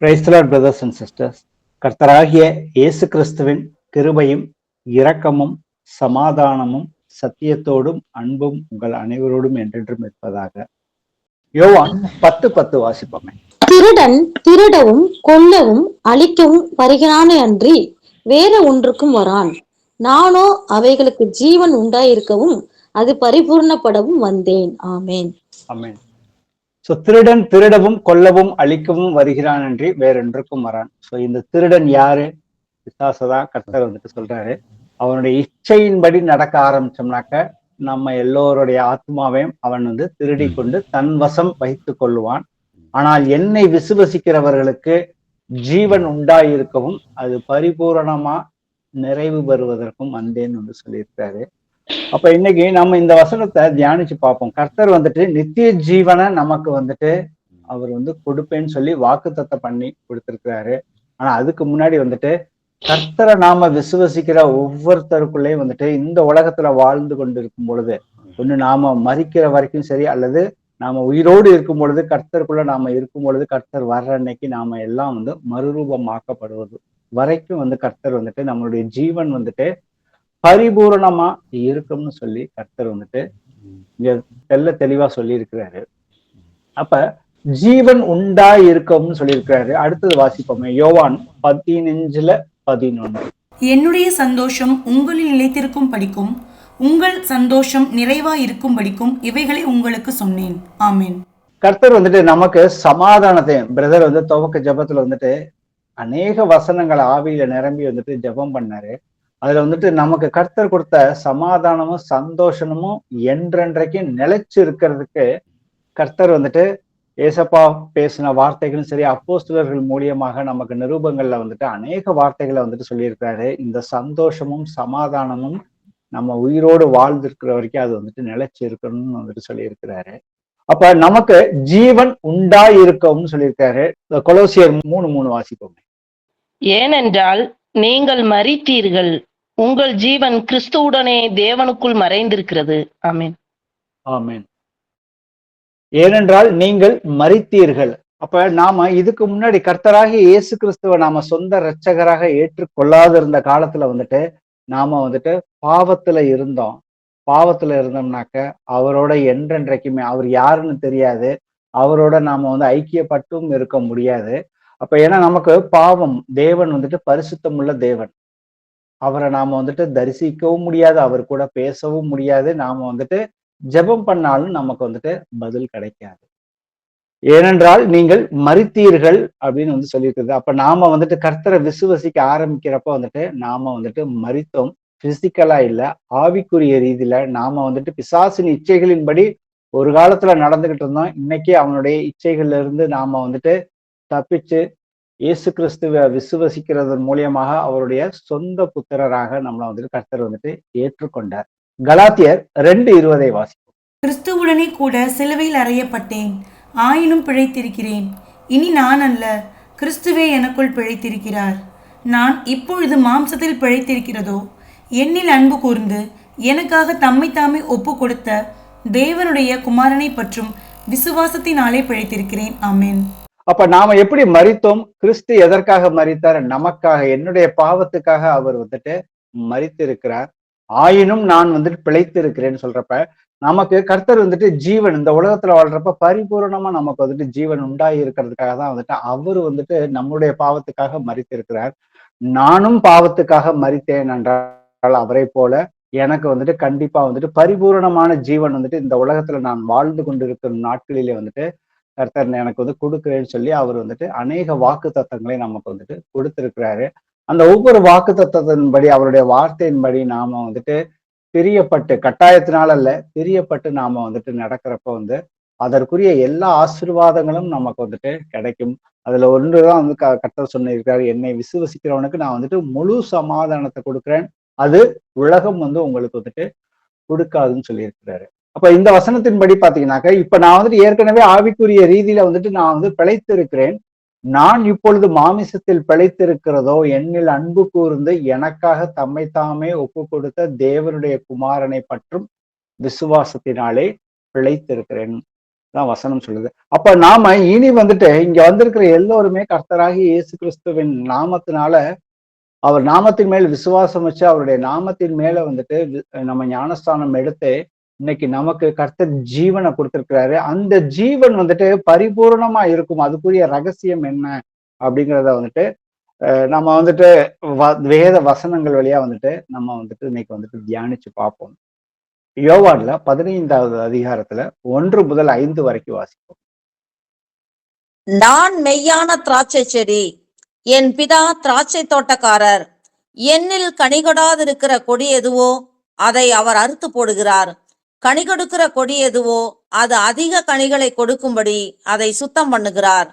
Price the Lord brothers and sisters. கர்த்தராகிய இயேசு கிறிஸ்துவின் கிருபையும் இரக்கமும் சமாதானமும் சத்தியத்தோடும் அன்பும் உங்கள் அனைவரோடும் என்றென்றும் இருப்பதாக. யோவான் 10:10 வாசிப்போமே. திருடன் திருடவும் கொல்லவும் அழிக்கவும் வருகிறானே அன்றி வேற ஒன்றுக்கும் வரான். நானோ அவைகளுக்கு ஜீவன் உண்டாயிருக்கவும் அது பரிபூர்ணப்படவும் வந்தேன். ஆமேன். ஆமென். சோ திருடன் திருடவும் கொல்லவும் அழிக்கவும் வருகிறான் என்று வேறொன்றுக்கும் வரான். சோ இந்த திருடன் யாரு? பிசாசதான் கர்த்தர் வந்துட்டு சொல்றாரு. அவனுடைய இச்சையின்படி நடக்க ஆரம்பிச்சோம்னாக்க நம்ம எல்லோருடைய ஆத்மாவையும் அவன் வந்து திருடி கொண்டு தன் வசம் வைத்துக் கொள்ளுவான். ஆனால் என்னை விசுவசிக்கிறவர்களுக்கு ஜீவன் உண்டாயிருக்கவும் அது பரிபூரணமா நிறைவு பெறுவதற்கும் வந்தேன்னு வந்து சொல்லியிருக்காரு. அப்ப இன்னைக்கு நம்ம இந்த வசனத்தை தியானிச்சு பார்ப்போம். கர்த்தர் வந்துட்டு நித்திய ஜீவனை நமக்கு வந்துட்டு அவர் வந்து கொடுப்பேன்னு சொல்லி வாக்குத்தத்தம் பண்ணி கொடுத்திருக்கிறாரு. ஆனா அதுக்கு முன்னாடி வந்துட்டு கர்த்தரை நாம விசுவசிக்கிற ஒவ்வொருத்தருக்குள்ளேயும் வந்துட்டு இந்த உலகத்துல வாழ்ந்து கொண்டு இருக்கும் பொழுது ஒண்ணு நாம மரிக்கிற வரைக்கும் சரி, அல்லது நாம உயிரோடு இருக்கும் பொழுது கர்த்தருக்குள்ள நாம இருக்கும் பொழுது கர்த்தர் வர்ற அன்னைக்கு நாம எல்லாம் வந்து மறுரூபமாக்கப்படுவது வரைக்கும் வந்து கர்த்தர் வந்துட்டு நம்மளுடைய ஜீவன் வந்துட்டு பரிபூரணமா இருக்கும்னு சொல்லி கர்த்தர் வந்துட்டு இங்க தெளிவா சொல்லி இருக்கிறாரு. அப்ப ஜீவன் உண்டா இருக்கும்னு சொல்லியிருக்கிறாரு. அடுத்தது வாசிப்போமே. யோவான் 15:11. என்னுடைய சந்தோஷம் உங்களில் நிலைத்திருக்கும் படிக்கும் உங்கள் சந்தோஷம் நிறைவா இருக்கும் படிக்கும் இவைகளை உங்களுக்கு சொன்னேன். ஆமேன். கர்த்தர் வந்துட்டு நமக்கு சமாதானத்தை, பிரதர் வந்து துவக்க ஜபத்துல வந்துட்டு அநேக வசனங்கள் ஆவியில நிரம்பி வந்துட்டு ஜபம் பண்ணாரு. அதுல வந்துட்டு நமக்கு கர்த்தர் கொடுத்த சமாதானமும் சந்தோஷமும் என்றென்றைக்கும் நிலைச்சு இருக்கிறதுக்கு கர்த்தர் வந்துட்டு ஏசப்பா பேசின வார்த்தைகளும் சரி, அப்போஸ்தலர்கள் மூலியமாக நமக்கு நிருபங்கள்ல வந்துட்டு அநேக வார்த்தைகளை வந்துட்டு சொல்லியிருக்கிறாரு. இந்த சந்தோஷமும் சமாதானமும் நம்ம உயிரோடு வாழ்ந்திருக்கிற வரைக்கும் அது வந்துட்டு நிலைச்சு இருக்கணும்னு வந்துட்டு சொல்லியிருக்கிறாரு. அப்ப நமக்கு ஜீவன் உண்டாயிருக்கும்னு சொல்லியிருக்காரு. கொலோசியர் 3:3 வாசிப்போம். ஏனென்றால் நீங்கள் மரித்தீர்கள், உங்கள் ஜீவன் கிறிஸ்துவுடனே தேவனுக்குள் மறைந்திருக்கிறது. ஆமென். ஆமென். ஏனென்றால் நீங்கள் மரித்தீர்கள். அப்ப நாம இதுக்கு முன்னாடி கர்த்தராகிய இயேசு கிறிஸ்துவ நாம சொந்த இரட்சகராக ஏற்றுக்கொள்ளாத இருந்த காலத்துல வந்துட்டு நாம வந்துட்டு பாவத்துல இருந்தோம். பாவத்துல இருந்தோம்னாக்க அவரோட என்றென்றைக்குமே அவர் யாருன்னு தெரியாது, அவரோட நாம வந்து ஐக்கியப்பட்டும் இருக்க முடியாது. அப்ப ஏன்னா நமக்கு பாவம், தேவன் வந்துட்டு பரிசுத்தம் உள்ள தேவன், அவரை நாம வந்துட்டு தரிசிக்கவும் முடியாது, அவர் கூட பேசவும் முடியாது, நாம வந்துட்டு ஜெபம் பண்ணாலும் நமக்கு வந்துட்டு பதில் கிடைக்காது. ஏனென்றால் நீங்கள் மரித்தீர்கள் அப்படின்னு வந்து சொல்லியிருக்குது. அப்ப நாம வந்துட்டு கர்த்தரை விசுவசிக்க ஆரம்பிக்கிறப்ப வந்துட்டு நாம வந்துட்டு மரித்தோம். பிசிக்கலா இல்ல, ஆவிக்குரிய ரீதியில நாம வந்துட்டு பிசாசின் இச்சைகளின்படி ஒரு காலத்துல நடந்துகிட்டு இருந்தோம். இன்னைக்கு அவனுடைய இச்சைகள்ல இருந்து நாம வந்துட்டு தப்பிச்சு இயேசு கிறிஸ்துவ விசுவசிக்கிறதன் மூலியமாக அவருடைய சொந்த புத்திரராக நம்மளை வந்துட்டு கர்த்தர் வந்துட்டு ஏற்றுக்கொண்டார். கலாத்தியர் 2:20 வாசிப்போம். கிறிஸ்துவுடனே கூட சிலுவையில் அறையப்பட்டேன், ஆயினும் பிழைத்திருக்கிறேன். இனி நான் அல்ல, கிறிஸ்துவே எனக்குள் பிழைத்திருக்கிறார். நான் இப்பொழுது மாம்சத்தில் பிழைத்திருக்கிறதோ என்னில் அன்பு கூர்ந்து எனக்காக தம்மை தாமே ஒப்பு கொடுத்த தேவனுடைய குமாரனை பற்றும் விசுவாசத்தினாலே பிழைத்திருக்கிறேன். ஆமென். அப்ப நாம எப்படி மரித்தோம்? கிறிஸ்து எதற்காக மரித்தார்? நமக்காக, என்னுடைய பாவத்துக்காக அவர் வந்துட்டு மரித்திருக்கிறார். ஆயினும் நான் வந்துட்டு பிழைத்திருக்கிறேன்னு சொல்றப்ப நமக்கு கர்த்தர் வந்துட்டு ஜீவன் இந்த உலகத்துல வாழ்றப்ப பரிபூரணமா நமக்கு வந்துட்டு ஜீவன் உண்டாகி இருக்கிறதுக்காக தான் வந்துட்டு அவரு வந்துட்டு நம்முடைய பாவத்துக்காக மரித்திருக்கிறார். நானும் பாவத்துக்காக மரித்தேன் என்றால் அவரை போல எனக்கு வந்துட்டு கண்டிப்பா வந்துட்டு பரிபூரணமான ஜீவன் வந்துட்டு இந்த உலகத்துல நான் வாழ்ந்து கொண்டிருக்கிற நாட்களிலே வந்துட்டு கர்த்தர் எனக்கு வந்து கொடுக்குறேன்னு சொல்லி அவர் வந்துட்டு அநேக வாக்கு தத்தங்களை நமக்கு வந்துட்டு கொடுத்திருக்கிறாரு. அந்த ஒவ்வொரு வாக்கு தத்தத்தின்படி, அவருடைய வார்த்தையின்படி நாம வந்துட்டு பிரியப்பட்டு, கட்டாயத்தினால அல்ல, பிரியப்பட்டு நாம வந்துட்டு நடக்கிறப்ப வந்து அதற்குரிய எல்லா ஆசீர்வாதங்களும் நமக்கு வந்துட்டு கிடைக்கும். அதுல ஒன்றுதான் வந்து கர்த்தர் சொன்னிருக்காரு, என்னை விசுவசிக்கிறவனுக்கு நான் வந்துட்டு முழு சமாதானத்தை கொடுக்குறேன், அது உலகம் வந்து உங்களுக்கு வந்துட்டு கொடுக்காதுன்னு சொல்லியிருக்கிறாரு. அப்ப இந்த வசனத்தின்படி பாத்தீங்கன்னாக்க இப்ப நான் வந்துட்டு ஏற்கனவே ஆவிக்குரிய ரீதியில வந்துட்டு நான் வந்து பிழைத்திருக்கிறேன். நான் இப்பொழுது மாமிசத்தில் பிழைத்திருக்கிறதோ என்னில் அன்பு கூர்ந்து எனக்காக தம்மை தாமே ஒப்பு கொடுத்த தேவனுடைய குமாரனை பற்றும் விசுவாசத்தினாலே பிழைத்திருக்கிறேன் தான் வசனம் சொல்லுது. அப்ப நாம இனி வந்துட்டு இங்க வந்திருக்கிற எல்லோருமே கர்த்தராகி இயேசு கிறிஸ்துவின் நாமத்தினால, அவர் நாமத்தின் மேல் விசுவாசம் வச்சு அவருடைய நாமத்தின் மேல வந்துட்டு நம்ம ஞானஸ்தானம் எடுத்து இன்னைக்கு நமக்கு கர்த்தர் ஜீவனை கொடுத்திருக்கிறாரு. அந்த ஜீவன் வந்துட்டு பரிபூர்ணமா இருக்கும். அதுக்குரிய ரகசியம் என்ன அப்படிங்கிறத வந்துட்டு நம்ம வந்துட்டு வேத வசனங்கள் வழியா வந்துட்டு நம்ம வந்துட்டு இன்னைக்கு வந்துட்டு தியானிச்சு பார்ப்போம். யோவான்ல 15வது அதிகாரத்துல 1 முதல் 5 வரைக்கும் வாசிப்போம். நான் மெய்யான திராட்சை செடி, என் பிதா திராட்சை தோட்டக்காரர். என்னில் கனிகொடாதிருக்கிற கொடி எதுவோ அதை அவர் அறுத்து போடுகிறார். கனி கொடுக்கிற கொடி எதுவோ அது அதிக கனிகளை கொடுக்கும்படி அதை சுத்தம் பண்ணுகிறார்.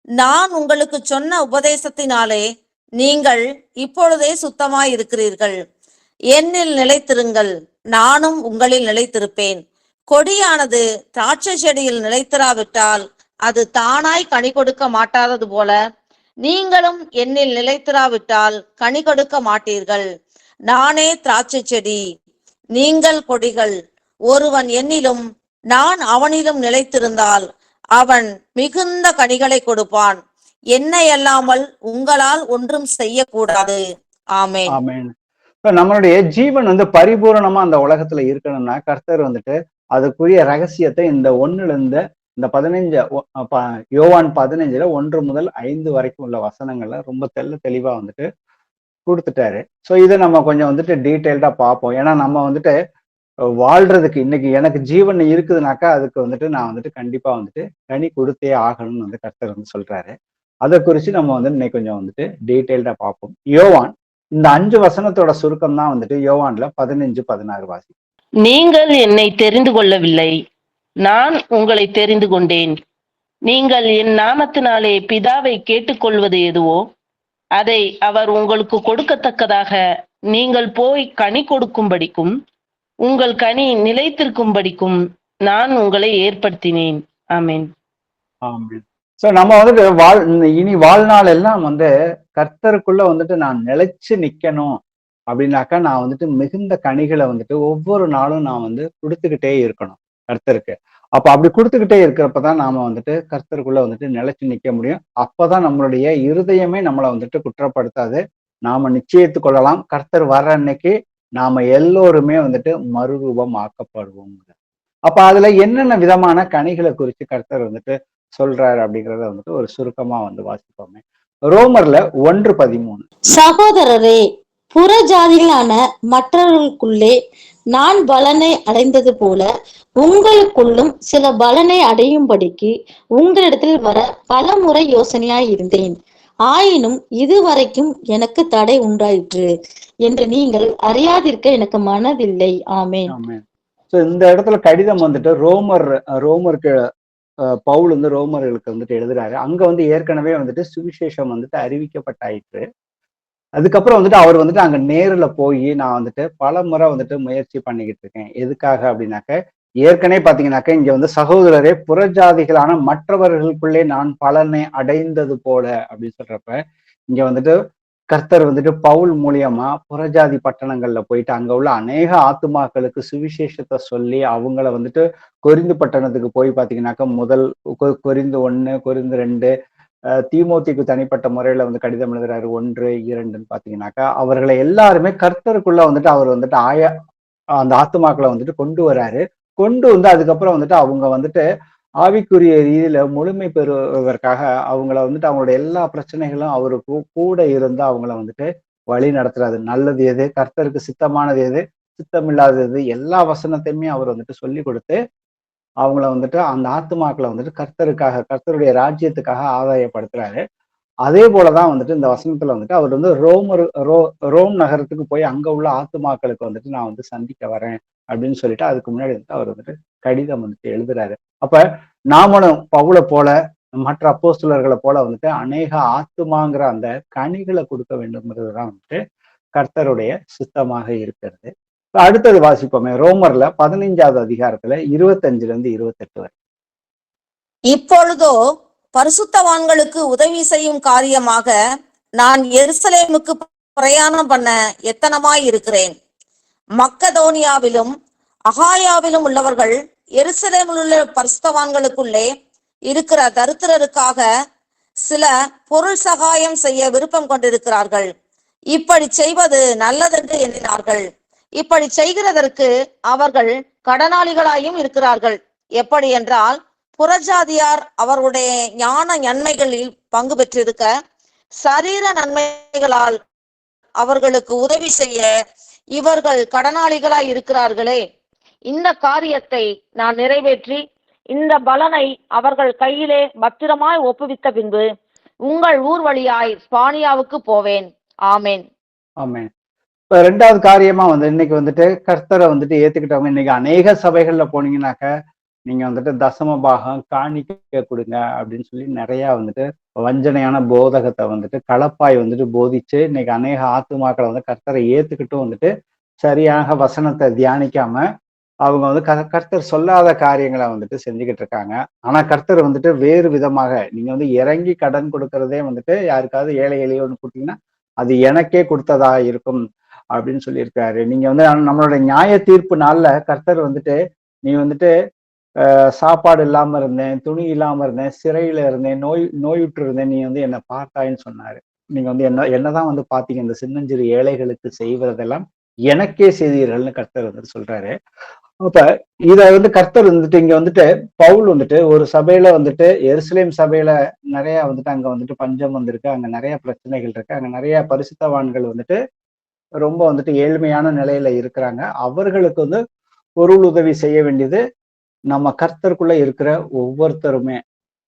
நான் உங்களுக்கு சொன்ன உபதேசத்தினாலே நீங்கள் இப்பொழுதே சுத்தமாய் இருக்கிறீர்கள். என்னில் நிலைத்திருங்கள், நானும் உங்களில் நிலைத்திருப்பேன். கொடியானது திராட்சை செடியில் நிலைத்திராவிட்டால் அது தானாய் கனி கொடுக்க மாட்டாதது போல நீங்களும் என்னில் நிலைத்திராவிட்டால் கனி கொடுக்க மாட்டீர்கள். நானே திராட்சை செடி, நீங்கள் கொடிகள். ஒருவன் என்னிலும் நான் அவனிலும் நிலைத்திருந்தால் அவன் மிகுந்த கனிகளை கொடுப்பான். என்னை அல்லாமல் உங்களால் ஒன்றும் செய்யக்கூடாது. ஆமென். ஆமென். இப்ப நம்மளுடைய ஜீவன் வந்து பரிபூரணமா அந்த உலகத்துல இருக்கணும்னா கர்த்தர் வந்துட்டு அதுக்குரிய ரகசியத்தை இந்த 1ல இருந்து இந்த 15 யோவான் 15ல 1 முதல் 5 வரைக்கும் உள்ள வசனங்கள்ல ரொம்ப தெளிவா வந்துட்டு கொடுத்துட்டாரு. ஸோ இதை நம்ம கொஞ்சம் வந்துட்டு டீட்டெயில்டா பார்ப்போம். ஏன்னா நம்ம வந்துட்டு வாழ்றதுக்கு இன்னைக்கு எனக்கு ஜீவன் இருக்குதுனாக்கா அதுக்கு வந்துட்டு நான் வந்துட்டு கண்டிப்பா வந்துட்டு கனி கொடுத்தே ஆகணும்னு வந்து கர்த்தர் வந்து சொல்றாரு. அதை குறித்து நம்ம வந்து இன்னைக்கு கொஞ்சம் வந்துட்டு டீட்டெயில்டா பார்ப்போம். யோவான் இந்த 5 வசனத்தோட சுருக்கம் தான் வந்துட்டு யோவான்ல 15-16 வாசி. நீங்கள் என்னை தெரிந்து கொள்ளவில்லை, நான் உங்களை தெரிந்து கொண்டேன். நீங்கள் என் நாமத்தினாலே பிதாவை கேட்டுக்கொள்வது எதுவோ அதை அவர் உங்களுக்கு கொடுக்கத்தக்கதாக நீங்கள் போய் கனி கொடுக்கும்படிக்கும் உங்கள் கனி நிலைத்திருக்கும்படிக்கும் நான் உங்களை ஏற்படுத்தினேன். ஆமென். ஆமென். ஸோ நம்ம வந்துட்டு இனி வாழ்நாள் எல்லாம் வந்து கர்த்தருக்குள்ள வந்துட்டு நான் நிலைச்சு நிக்கணும் அப்படின்னாக்கா நான் வந்துட்டு மிகுந்த கனிகளை வந்துட்டு ஒவ்வொரு நாளும் நான் வந்து கொடுத்துக்கிட்டே இருக்கணும் கர்த்தருக்கு. அப்ப அப்படி கொடுத்துக்கிட்டே இருக்கிறப்பதான் நாம வந்துட்டு கர்த்தருக்குள்ள வந்துட்டு நிலைச்சு நிக்க முடியும். அப்பதான் நம்மளுடைய இருதயமே நம்மளை வந்துட்டு குற்றப்படுத்தாது. நாம நிச்சயித்து கொள்ளலாம் கர்த்தர் வர்ற அன்னைக்கு நாம எல்லோருமே வந்துட்டு மறுரூபம் ஆக்கப்படுவோம். அப்ப அதுல என்னென்ன விதமான கனிகளை குறித்து கர்த்தர் வந்துட்டு சொல்றாரு அப்படிங்கறத வந்துட்டு ஒரு சுருக்கமா வந்து வாசிப்போமே. ரோமர்ல 1:13. சகோதரரே, புற ஜாதிகளான மற்றவர்களுக்குள்ளே நான் பலனை அடைந்தது போல உங்களுக்குள்ளும் சில பலனை அடையும்படிக்கு உங்களிடத்தில் வர பல முறை யோசனையாய் இருந்தேன். ஆயினும் இதுவரைக்கும் எனக்கு தடை உண்டாயிற்று என்று நீங்கள் அறியாதிருக்க எனக்கு மனதில்லை. ஆமென். ஆமென். சோ இந்த இடத்துல கடிதம் வந்துட்டு ரோமருக்கு பவுல் வந்து ரோமர்களுக்கு வந்துட்டு எழுதுறாரு. அங்க வந்து ஏற்கனவே வந்துட்டு சுவிசேஷம் வந்துட்டு அறிவிக்கப்பட்டாயிற்று. அதுக்கப்புறம் வந்துட்டு அவர் வந்துட்டு அங்க நேர்ல போய் நான் வந்துட்டு பல முறை வந்துட்டு முயற்சி பண்ணிக்கிட்டு இருக்கேன். எதுக்காக அப்படின்னாக்க ஏற்கனவே பாத்தீங்கன்னாக்க இங்க வந்து சகோதரரே புறஜாதிகளான மற்றவர்களுக்குள்ளே நான் பலனை அடைந்தது போல அப்படின்னு சொல்றப்ப இங்க வந்துட்டு கர்த்தர் வந்துட்டு பவுல் மூலியமா புறஜாதி பட்டணங்கள்ல போயிட்டு அங்க உள்ள அநேக ஆத்துமாக்களுக்கு சுவிசேஷத்தை சொல்லி அவங்கள வந்துட்டு கொரிந்து பட்டணத்துக்கு போய் பாத்தீங்கன்னாக்கா முதல் கொரிந்து 1, கொரிந்து 2, தீமோத்திக்கு தனிப்பட்ட முறையில வந்து கடிதம் எழுதுறாரு 1, 2 பாத்தீங்கன்னாக்கா அவர்களை எல்லாருமே கர்த்தருக்குள்ள வந்துட்டு அவர் வந்துட்டு அந்த ஆத்துமாக்களை வந்துட்டு கொண்டு வராரு. கொண்டு வந்து அதுக்கப்புறம் வந்துட்டு அவங்க வந்துட்டு ஆவிக்குரிய ரீதியில முழுமை பெறுவதற்காக அவங்கள வந்துட்டு அவங்களோட எல்லா பிரச்சனைகளும் அவருக்கு கூட இருந்து அவங்கள வந்துட்டு வழி நடத்துறாரு. நல்லது எது, கர்த்தருக்கு சித்தமானது எது, சித்தமில்லாதது எல்லா வசனத்தையுமே அவர் வந்துட்டு சொல்லி கொடுத்து அவங்கள வந்துட்டு அந்த ஆத்துமாக்களை வந்துட்டு கர்த்தருக்காக கர்த்தருடைய ராஜ்யத்துக்காக ஆதாயப்படுத்துறாரு. அதே போலதான் வந்துட்டு இந்த வசனத்துல வந்துட்டு அவர் வந்து ரோம் நகரத்துக்கு போய் அங்க உள்ள ஆத்துமாக்களுக்கு வந்துட்டு நான் வந்து சந்திக்க வரேன் அப்படின்னு சொல்லிட்டு அதுக்கு முன்னாடி வந்துட்டு அவர் வந்துட்டு கடிதம் வந்துட்டு எழுதுறாரு. அப்ப நாமளும் பவுலை போல மற்ற அப்போஸ்தலர்களை போல வந்துட்டு அநேக ஆத்துமாங்கிற அந்த கனிகளை கொடுக்க வேண்டும்ங்கிறதுதான் வந்துட்டு கர்த்தருடைய சித்தமாக இருக்கிறது. அடுத்தது வாசிப்போமே. ரோமர்ல 15வது அதிகாரத்துல 25-28 வரை. இப்பொழுதோ பரிசுத்தவான்களுக்கு உதவி செய்யும் காரியமாக நான் எருசலேமுக்கு பிரயாணம் பண்ண எத்தனமாய் இருக்கிறேன். மக்கதோனியாவிலும் அகாயாவிலும் உள்ளவர்கள் எருசலேமில் உள்ள பரிசுத்தவான்களுக்குள்ளே இருக்கிற தரித்திரருக்காக சில பொருள் சகாயம் செய்ய விருப்பம் கொண்டிருக்கிறார்கள். இப்படி செய்வது நல்லதென்று எண்ணினார்கள். இப்படி செய்கிறதற்கு அவர்கள் கடனாளிகளாயும் இருக்கிறார்கள். எப்படி என்றால், புறஜாதியார் அவர்களுடைய ஞான நன்மைகளில் பங்கு பெற்றிருக்க சரீர நன்மைகளால் அவர்களுக்கு உதவி செய்ய இவர்கள் கடனாளிகளாய் இருக்கிறார்களே. இந்த காரியத்தை நான் நிறைவேற்றி இந்த பலனை அவர்கள் கையிலே பத்திரமாய் ஒப்புவித்த பின்பு உங்கள் ஊர் வழியாய் ஸ்பானியாவுக்கு போவேன். ஆமேன். ஆமென். இப்ப ரெண்டாவது காரியமா இன்னைக்கு கர்த்தரை ஏத்துக்கிட்டவங்க இன்னைக்கு அநேக சபைகள்ல போனீங்கன்னாக்க நீங்க தசம பாகம் காணிக்க கொடுங்க அப்படின்னு சொல்லி நிறைய வஞ்சனையான போதகத்தை களப்பாய் போதிச்சு இன்னைக்கு அநேக ஆத்துமாக்களை கர்த்தரை ஏத்துக்கிட்டும் சரியாக வசனத்தை தியானிக்காம அவங்க கர்த்தர் சொல்லாத காரியங்களை செஞ்சுக்கிட்டு இருக்காங்க. ஆனா கர்த்தர் வேறு விதமாக நீங்க இறங்கி கடன் கொடுக்கறதே யாருக்காவது ஏழை எளியோன்னு கொடுத்தீங்கன்னா அது எனக்கே கொடுத்ததா இருக்கும் அப்படின்னு சொல்லியிருக்காரு. நீங்க நம்மளோட நியாய தீர்ப்பு நாள்ல கர்த்தர் நீ சாப்பாடு இல்லாம இருந்தேன், துணி இல்லாம இருந்தேன், சிறையில இருந்தேன், நோயுற்று இருந்தேன், நீ என்னை பார்த்தாயின்னு சொன்னாரு. நீங்க என்னதான் பாத்தீங்க, இந்த சின்னஞ்சிறு ஏழைகளுக்கு செய்வதெல்லாம் எனக்கே செய்தீர்கள்னு கர்த்தர் சொல்றாரு. அப்ப இத கர்த்தர் இங்க பவுல் ஒரு சபையில எருசலேம் சபையில நிறைய அங்க பஞ்சம் வந்திருக்கு, அங்க நிறைய பிரச்சனைகள் இருக்கு, அங்க நிறைய பரிசுத்தவான்கள் ரொம்ப ஏழ்மையான நிலையில இருக்கிறாங்க. அவர்களுக்கு பொருள் உதவி செய்ய வேண்டியது நம்ம கர்த்தருக்குள்ள இருக்கிற ஒவ்வொருத்தருமே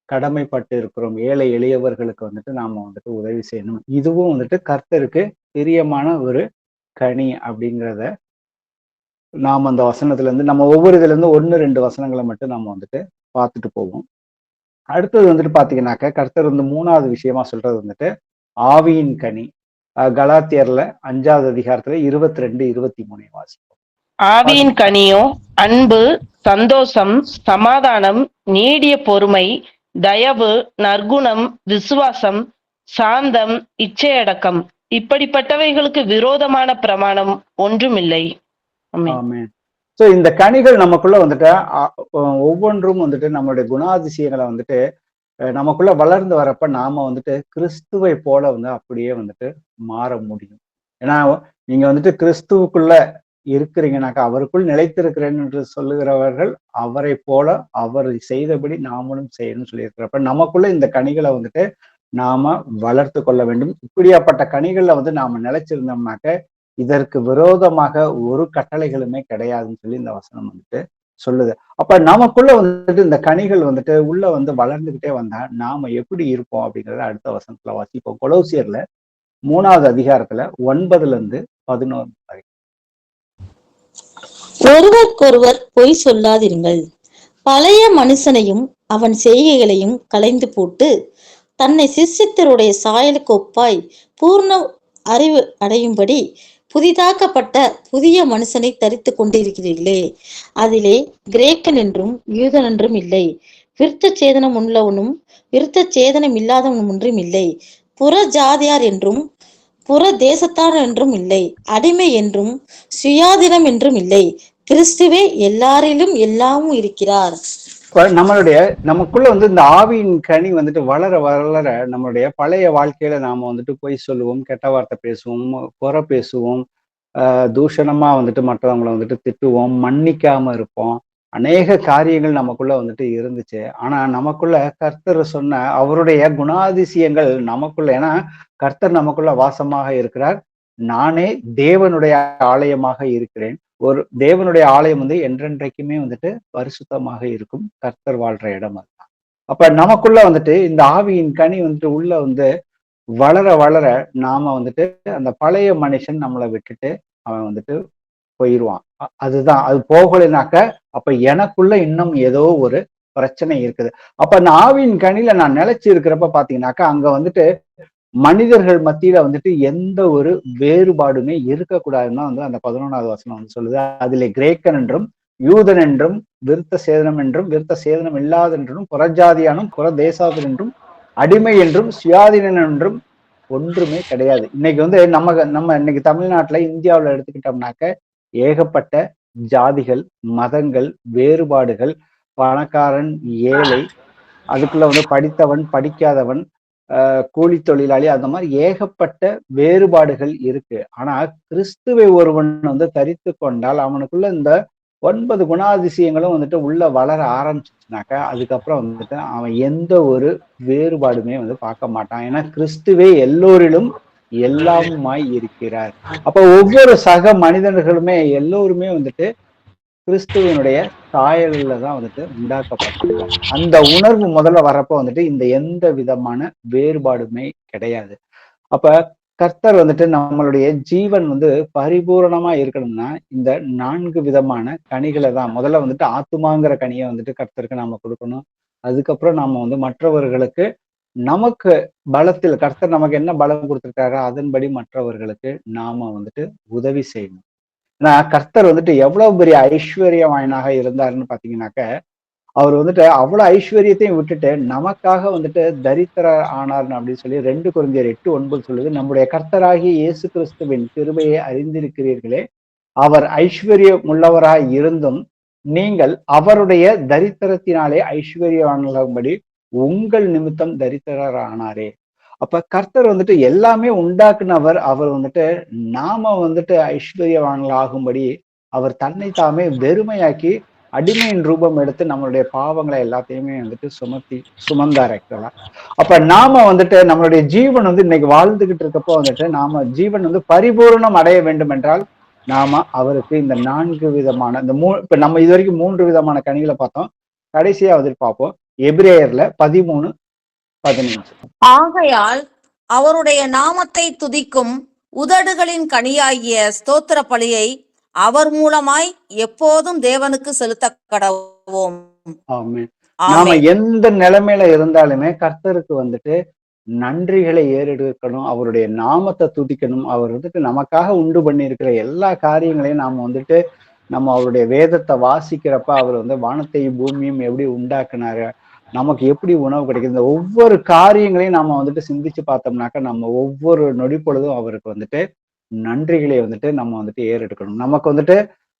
கடமைப்பட்டு இருக்கிறோம். ஏழை எளியவர்களுக்கு நாம உதவி செய்யணும். இதுவும் கர்த்தருக்கு பிரியமான ஒரு கனி அப்படிங்கிறத நாம் அந்த வசனத்துல இருந்து நம்ம ஒவ்வொரு இதுல இருந்து 1-2 வசனங்களை மட்டும் நம்ம பார்த்துட்டு போவோம். அடுத்தது பாத்தீங்கன்னாக்க கர்த்தர் 3வது விஷயமா சொல்றது ஆவியின் கனி. கலாத்தியர்ல 5வது அதிகாரத்துல 22-23 வாசிப்போம். ஆவியின் கனியோ அன்பு, சந்தோஷம், சமாதானம், நீடிய பொறுமை, தயவு, நற்குணம், விசுவாசம், சாந்தம், இச்சையடக்கம். இப்படிப்பட்டவைகளுக்கு விரோதமான பிரமாணம் ஒன்றுமில்லை. ஆமென். சோ இந்த கனிகள் நமக்குள்ள ஒவ்வொன்றும் நம்மளுடைய குணாதிசயங்களை நமக்குள்ள வளர்ந்து வரப்ப நாம கிறிஸ்துவை போல அப்படியே மாற முடியும். ஏன்னா நீங்க கிறிஸ்துவுக்குள்ள இருக்கிறீங்கன்னாக்கா அவருக்குள் நிலைத்திருக்கிறேன் என்று சொல்லுகிறவர்கள் அவரை போல அவர் செய்தபடி நாமளும் செய்யணும்னு சொல்லியிருக்கிறப்ப நமக்குள்ள இந்த கனிகளை நாம வளர்த்து கொள்ள வேண்டும். இப்படியாப்பட்ட கனிகள்ல நாம நிலைச்சிருந்தோம்னாக்க இதற்கு விரோதமாக ஒரு கட்டளைகளுமே கிடையாதுன்னு சொல்லி இந்த வசனம் சொல்லுது. அப்ப நமக்குள்ள இந்த கனிகள் உள்ள வளர்ந்துகிட்டே வந்தா நாம எப்படி இருப்போம் அப்படிங்கறத அடுத்த வசனத்துல வாசிப்போம். கொலோசியர்ல 3வது அதிகாரத்துல 9-11 வரை. ஒருவருக்கொருவர் பொய் சொல்லாதிருங்கள். பழைய மனுஷனையும் அவன் செய்கைகளையும் களைந்து போட்டு தன்னை சிருஷ்டித்தருடைய சாயலுக்கு ஒப்பாய் பூர்ண அறிவு அடையும்படி புதிதாக்கப்பட்ட புதிய மனுஷனை தரித்து கொண்டிருக்கிறீர்களே. அதிலே கிரேக்கன் என்றும் யூதன் என்றும் இல்லை, விருத்த சேதனம் உள்ளவனும் விருத்த சேதனம் இல்லாதவனும் ஒன்றும் இல்லை, புற ஜாதியார் என்றும் புற தேசத்தார் என்றும் இல்லை, அடிமை என்றும் சுயாதீனம் என்றும் இல்லை, கிறிஸ்துவே எல்லாரிலும் எல்லாமும் இருக்கிறார். நமக்குள்ள இந்த ஆவியின் கனி வளர வளர நம்மளுடைய பழைய வாழ்க்கையில நாம போய் சொல்லுவோம், கெட்ட வார்த்தை பேசுவோம், புற பேசுவோம், தூஷணமா மற்றவங்களை திட்டுவோம், மன்னிக்காம இருப்போம். அநேக காரியங்கள் நமக்குள்ள இருந்துச்சு. ஆனா நமக்குள்ள கர்த்தர் சொன்ன அவருடைய குணாதிசயங்கள் நமக்குள்ள, ஏன்னா கர்த்தர் நமக்குள்ள வாசமாக இருக்கிறார். நானே தேவனுடைய ஆலயமாக இருக்கிறேன். ஒரு தேவனுடைய ஆலயம் என்றென்றைக்குமே பரிசுத்தமாக இருக்கும். கர்த்தர் வாழ்ற இடம் அதுதான். அப்ப நமக்குள்ள இந்த ஆவியின் கனி உள்ள வளர வளர நாம அந்த பழைய மனுஷன் நம்மளை விட்டுட்டு அவன் போயிடுவான். அதுதான், அது போகலைனாக்க அப்ப எனக்குள்ள இன்னும் ஏதோ ஒரு பிரச்சனை இருக்குது. அப்ப அந்த ஆவியின் கனியில நான் நிலைச்சு இருக்கிறப்ப பாத்தீங்கன்னாக்கா அங்க மனிதர்கள் மத்தியில எந்த ஒரு வேறுபாடுமே இருக்கக்கூடாதுன்னா அந்த 11வது வசனம் சொல்லுது. அதிலே கிரேக்கன் என்றும் யூதன் என்றும் விருத்த சேதனம் என்றும் விருத்த சேதனம் இல்லாதென்றும் புறஜாதியானும் புற தேசாதன் என்றும் அடிமை என்றும் சுயாதீனன் என்றும் ஒன்றுமே கிடையாது. இன்னைக்கு நம்ம இன்னைக்கு தமிழ்நாட்டுல இந்தியாவுல எடுத்துக்கிட்டோம்னாக்க ஏகப்பட்ட ஜாதிகள், மதங்கள், வேறுபாடுகள், பணக்காரன், ஏழை, அதுக்குள்ள வந்து படித்தவன், படிக்காதவன், கூலி தொழிலாளி, அந்த மாதிரி ஏகப்பட்ட வேறுபாடுகள் இருக்கு. ஆனா கிறிஸ்துவை ஒருவன் வந்து தரித்து கொண்டால் அவனுக்குள்ள இந்த 9 குணாதிசயங்களும் வந்துட்டு உள்ள வளர ஆரம்பிச்சுச்சுனாக்கா, அதுக்கப்புறம் வந்துட்டு அவன் எந்த ஒரு வேறுபாடுமே வந்து பார்க்க மாட்டான். ஏன்னா கிறிஸ்துவே எல்லோரிலும் எல்லாமாய் இருக்கிறார். அப்ப ஒவ்வொரு சக மனிதர்களுமே எல்லோருமே வந்துட்டு கிறிஸ்துவனுடைய சாயல்ல தான் வந்துட்டு உண்டாக்கப்பட்டிருக்கோம். அந்த உணர்வு முதல்ல வரப்போ வந்துட்டு இந்த எந்த விதமான வேறுபாடுமே கிடையாது. அப்ப கர்த்தர் வந்துட்டு நம்மளுடைய ஜீவன் வந்து பரிபூரணமா இருக்கணும்னா இந்த 4 விதமான கனிகளை தான் முதல்ல வந்துட்டு ஆத்துமாங்கிற கனியை வந்துட்டு கர்த்தருக்கு நாம கொடுக்கணும். அதுக்கப்புறம் நாம வந்து மற்றவர்களுக்கு நமக்கு பலத்தில் கர்த்தர் நமக்கு என்ன பலம் கொடுத்திருக்காரோ அதன்படி மற்றவர்களுக்கு நாம வந்துட்டு உதவி செய்யணும். ஏன்னா கர்த்தர் வந்துட்டு எவ்வளவு பெரிய ஐஸ்வர்யவாயனாக இருந்தாருன்னு பாத்தீங்கன்னாக்க, அவர் வந்துட்டு அவ்வளவு ஐஸ்வர்யத்தையும் விட்டுட்டு நமக்காக வந்துட்டு தரித்திரர் ஆனார் அப்படின்னு சொல்லி 2 கொரிந்தியர் 8:9 சொல்லுது. நம்முடைய கர்த்தராகிய இயேசு கிறிஸ்துவின் கிருபையை அறிந்திருக்கிறீர்களே, அவர் ஐஸ்வர்யம் உள்ளவராய் இருந்தும் நீங்கள் அவருடைய தரித்திரத்தினாலே ஐஸ்வர்யவான்களும்படி உங்கள் நிமித்தம் தரித்திரர் ஆனாரே. அப்ப கர்த்தர் வந்துட்டு எல்லாமே உண்டாக்குனவர். அவர் வந்துட்டு நாம வந்துட்டு ஐஸ்வர்யவான்களாகும்படி அவர் தன்னை தாமே வெறுமையாக்கி அடிமையின் ரூபம் எடுத்து நம்மளுடைய பாவங்களை எல்லாத்தையுமே வந்துட்டு சுமந்தார் ஆக்சுவலா. அப்ப நாம வந்துட்டு நம்மளுடைய ஜீவன் வந்து இன்னைக்கு வாழ்ந்துகிட்டு இருக்கப்போ வந்துட்டு நாம ஜீவன் வந்து பரிபூரணம் அடைய வேண்டும் என்றால் நாம அவருக்கு இந்த 4 விதமான இந்த இப்ப நம்ம இது வரைக்கும் 3 விதமான கனிகளை பார்த்தோம். கடைசியா வந்துட்டு பார்ப்போம் எபிரேயர்ல 13:15. ஆகையால் அவருடைய நாமத்தை துதிக்கும் உதடுகளின் கனியாகிய ஸ்தோத்திர பலியை அவர் மூலமாய் எப்போதும் தேவனுக்கு செலுத்த கடவோம். ஆமென். நாம எந்த நிலைமையில இருந்தாலுமே கர்த்தருக்கு வந்துட்டு நன்றிகளை ஏறெடுக்கணும். அவருடைய நாமத்தை துதிக்கணும். அவர் வந்துட்டு நமக்காக உண்டு பண்ணி இருக்கிற எல்லா காரியங்களையும் நாம வந்துட்டு நம்ம அவருடைய வேதத்தை வாசிக்கிறப்ப அவர் வந்து வானத்தையும் பூமியும் எப்படி உண்டாக்குனாரு, நமக்கு எப்படி உணவு கிடைக்குது, இந்த ஒவ்வொரு காரியங்களையும் நாம வந்துட்டு சிந்திச்சு பார்த்தோம்னாக்க நம்ம ஒவ்வொரு நொடி பொழுதும் அவருக்கு வந்துட்டு நன்றிகளை வந்துட்டு நம்ம வந்துட்டு ஏறெடுக்கணும். நமக்கு வந்துட்டு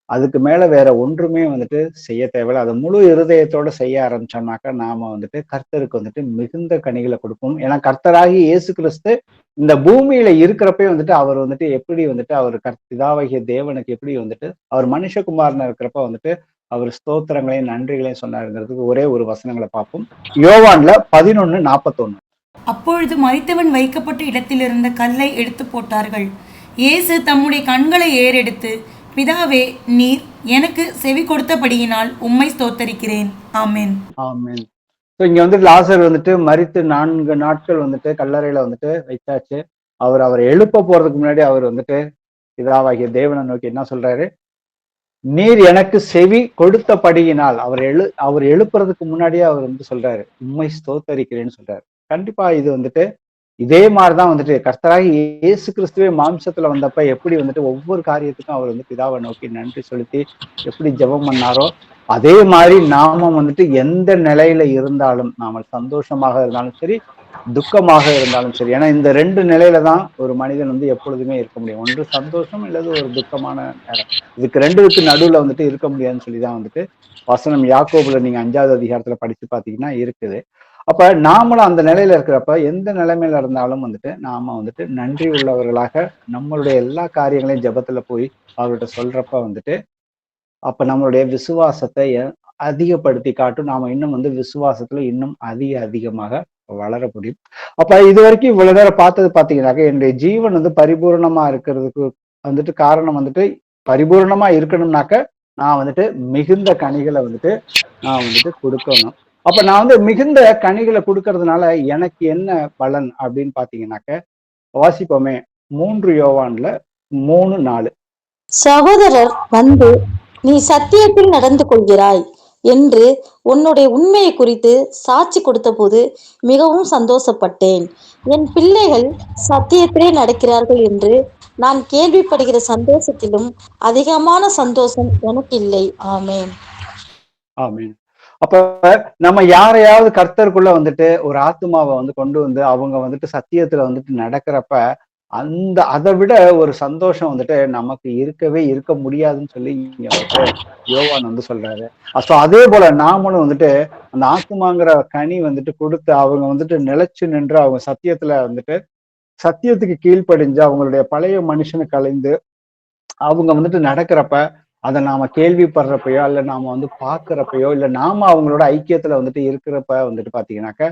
அதுக்கு மேல வேற ஒன்றுமே வந்துட்டு செய்ய தேவையில்லை. அதை முழு இருதயத்தோட செய்ய ஆரம்பிச்சோம்னாக்கா நாம வந்துட்டு கர்த்தருக்கு வந்துட்டு மிகுந்த கனிகளை கொடுப்போம். ஏன்னா கர்த்தராகி இயேசு கிறிஸ்து இந்த பூமியில இருக்கிறப்பே வந்துட்டு அவர் வந்துட்டு எப்படி வந்துட்டு அவர் பிதாவாகிய தேவனுக்கு எப்படி வந்துட்டு அவர் மனுஷகுமாரனா இருக்கிறப்ப வந்துட்டு அவர் ஸ்தோத்திரங்களையும் நன்றிகளையும் சொன்னாருங்கிறதுக்கு ஒரே ஒரு வசனங்களை பார்ப்போம். யோவான்ல 11:41. அப்பொழுது மரித்தவன் வைக்கப்பட்ட இடத்திலிருந்த கல்லை எடுத்து போட்டார்கள். இயேசு தம்முடைய கண்களை ஏறெடுத்து, பிதாவே, நீர் எனக்கு செவி கொடுத்தபடியினால் உம்மை ஸ்தோத்தரிக்கிறேன். ஆமென். ஆமென். இங்க வந்துட்டு லாசர் வந்துட்டு மரித்து 4 நாட்கள் வந்துட்டு கல்லறையில வந்துட்டு வைத்தாச்சு. அவரை எழுப்ப போறதுக்கு முன்னாடி அவர் வந்துட்டு பிதாவாகிய தேவனை நோக்கி என்ன சொல்றாரு, நீர் எனக்கு செவி கொடுத்தபடியினால் அவர் எழுப்புறதுக்கு முன்னாடியே அவர் வந்து சொல்றாரு, உம்மை ஸ்தோத்தரிக்கிறேன்னு சொல்றாரு. கண்டிப்பா இது வந்துட்டு இதே மாதிரிதான் வந்துட்டு கர்த்தராகி இயேசு கிறிஸ்துவே மாம்சத்துல வந்தப்ப எப்படி வந்துட்டு ஒவ்வொரு காரியத்துக்கும் அவர் வந்து பிதாவை நோக்கி நன்றி செலுத்தி எப்படி ஜெபம் பண்ணாரோ அதே மாதிரி நாம வந்துட்டு எந்த நிலையில இருந்தாலும், நாம சந்தோஷமாக இருந்தாலும் சரி, துக்கமாக இருந்தாலும் சரி. ஏன்னா இந்த 2 நிலையில தான் ஒரு மனிதன் வந்து எப்பொழுதுமே இருக்க முடியும். ஒன்று சந்தோஷம் அல்லது ஒரு துக்கமான நேரம். இதுக்கு 2க்கு நடுவுல வந்துட்டு இருக்க முடியாதுன்னு சொல்லிதான் வந்துட்டு வசனம் யாக்கோபுல நீங்க 5வது அதிகாரத்துல படிச்சு பாத்தீங்கன்னா இருக்குது. அப்ப நாமளும் அந்த நிலையில இருக்கிறப்ப எந்த நிலைமையில இருந்தாலும் வந்துட்டு நாம வந்துட்டு நன்றி உள்ளவர்களாக நம்மளுடைய எல்லா காரியங்களையும் ஜெபத்துல போய் அவர்கிட்ட சொல்றப்ப வந்துட்டு அப்ப நம்மளுடைய விசுவாசத்தை அதிகப்படுத்தி காட்டும். நாம இன்னும் வந்து விசுவாசத்துல இன்னும் அதிகமாக வளர முடியும். அப்ப இது வரைக்கும் இவ்வளவு நேரம் பார்த்தது பாத்தீங்கன்னாக்க என்னுடைய ஜீவன் வந்து பரிபூர்ணமா இருக்கிறதுக்கு வந்துட்டு காரணம் வந்துட்டு பரிபூர்ணமா இருக்கணும்னாக்க நான் வந்துட்டு மிகுந்த கனிகளை வந்துட்டு நான் வந்துட்டு கொடுக்கணும். அப்ப நான் வந்து மிகுந்த கனிகளை கொடுக்கறதுனால எனக்கு என்ன பலன் அப்படின்னு பாத்தீங்கன்னாக்க வாசிப்போமே 3 யோவான்ல 3:4. சகோதரர் வந்து, நீ சத்தியத்தில் நடந்து கொள்கிறாய் என்று உன்னுடைய உண்மையை குறித்து சாட்சி கொடுத்தபோது மிகவும் சந்தோஷப்பட்டேன். என் பிள்ளைகள் சத்தியத்திலே நடக்கிறார்கள் என்று நான் கேள்விப்படுகிற சந்தோஷத்திலும் அதிகமான சந்தோஷம் எனக்கு இல்லை. ஆமென். ஆமென். அப்ப நம்ம யாரையாவது கர்த்தருக்குள்ள வந்துட்டு ஒரு ஆத்துமாவை வந்து கொண்டு வந்து அவங்க வந்துட்டு சத்தியத்துல வந்துட்டு நடக்கிறப்ப அதை விட ஒரு சந்தோஷம் வந்துட்டு நமக்கு இருக்க முடியாதுன்னு சொல்லி இங்க வந்துட்டு யோவான் வந்து சொல்றாரு. ஸோ அதே போல நாமளும் வந்துட்டு அந்த ஆத்துமாங்கிற கனி வந்துட்டு கொடுத்து அவங்க வந்துட்டு நிலைச்சு நின்று அவங்க சத்தியத்துல வந்துட்டு சத்தியத்துக்கு கீழ்ப்படிஞ்சு அவங்களுடைய பழைய மனுஷனை கலைந்து அவங்க வந்துட்டு நடக்கிறப்ப அதை நாம கேள்விப்படுறப்பயோ இல்ல நாம வந்து பாக்குறப்பயோ இல்ல நாம அவங்களோட ஐக்கியத்துல வந்துட்டு இருக்கிறப்ப வந்துட்டு பாத்தீங்கன்னாக்க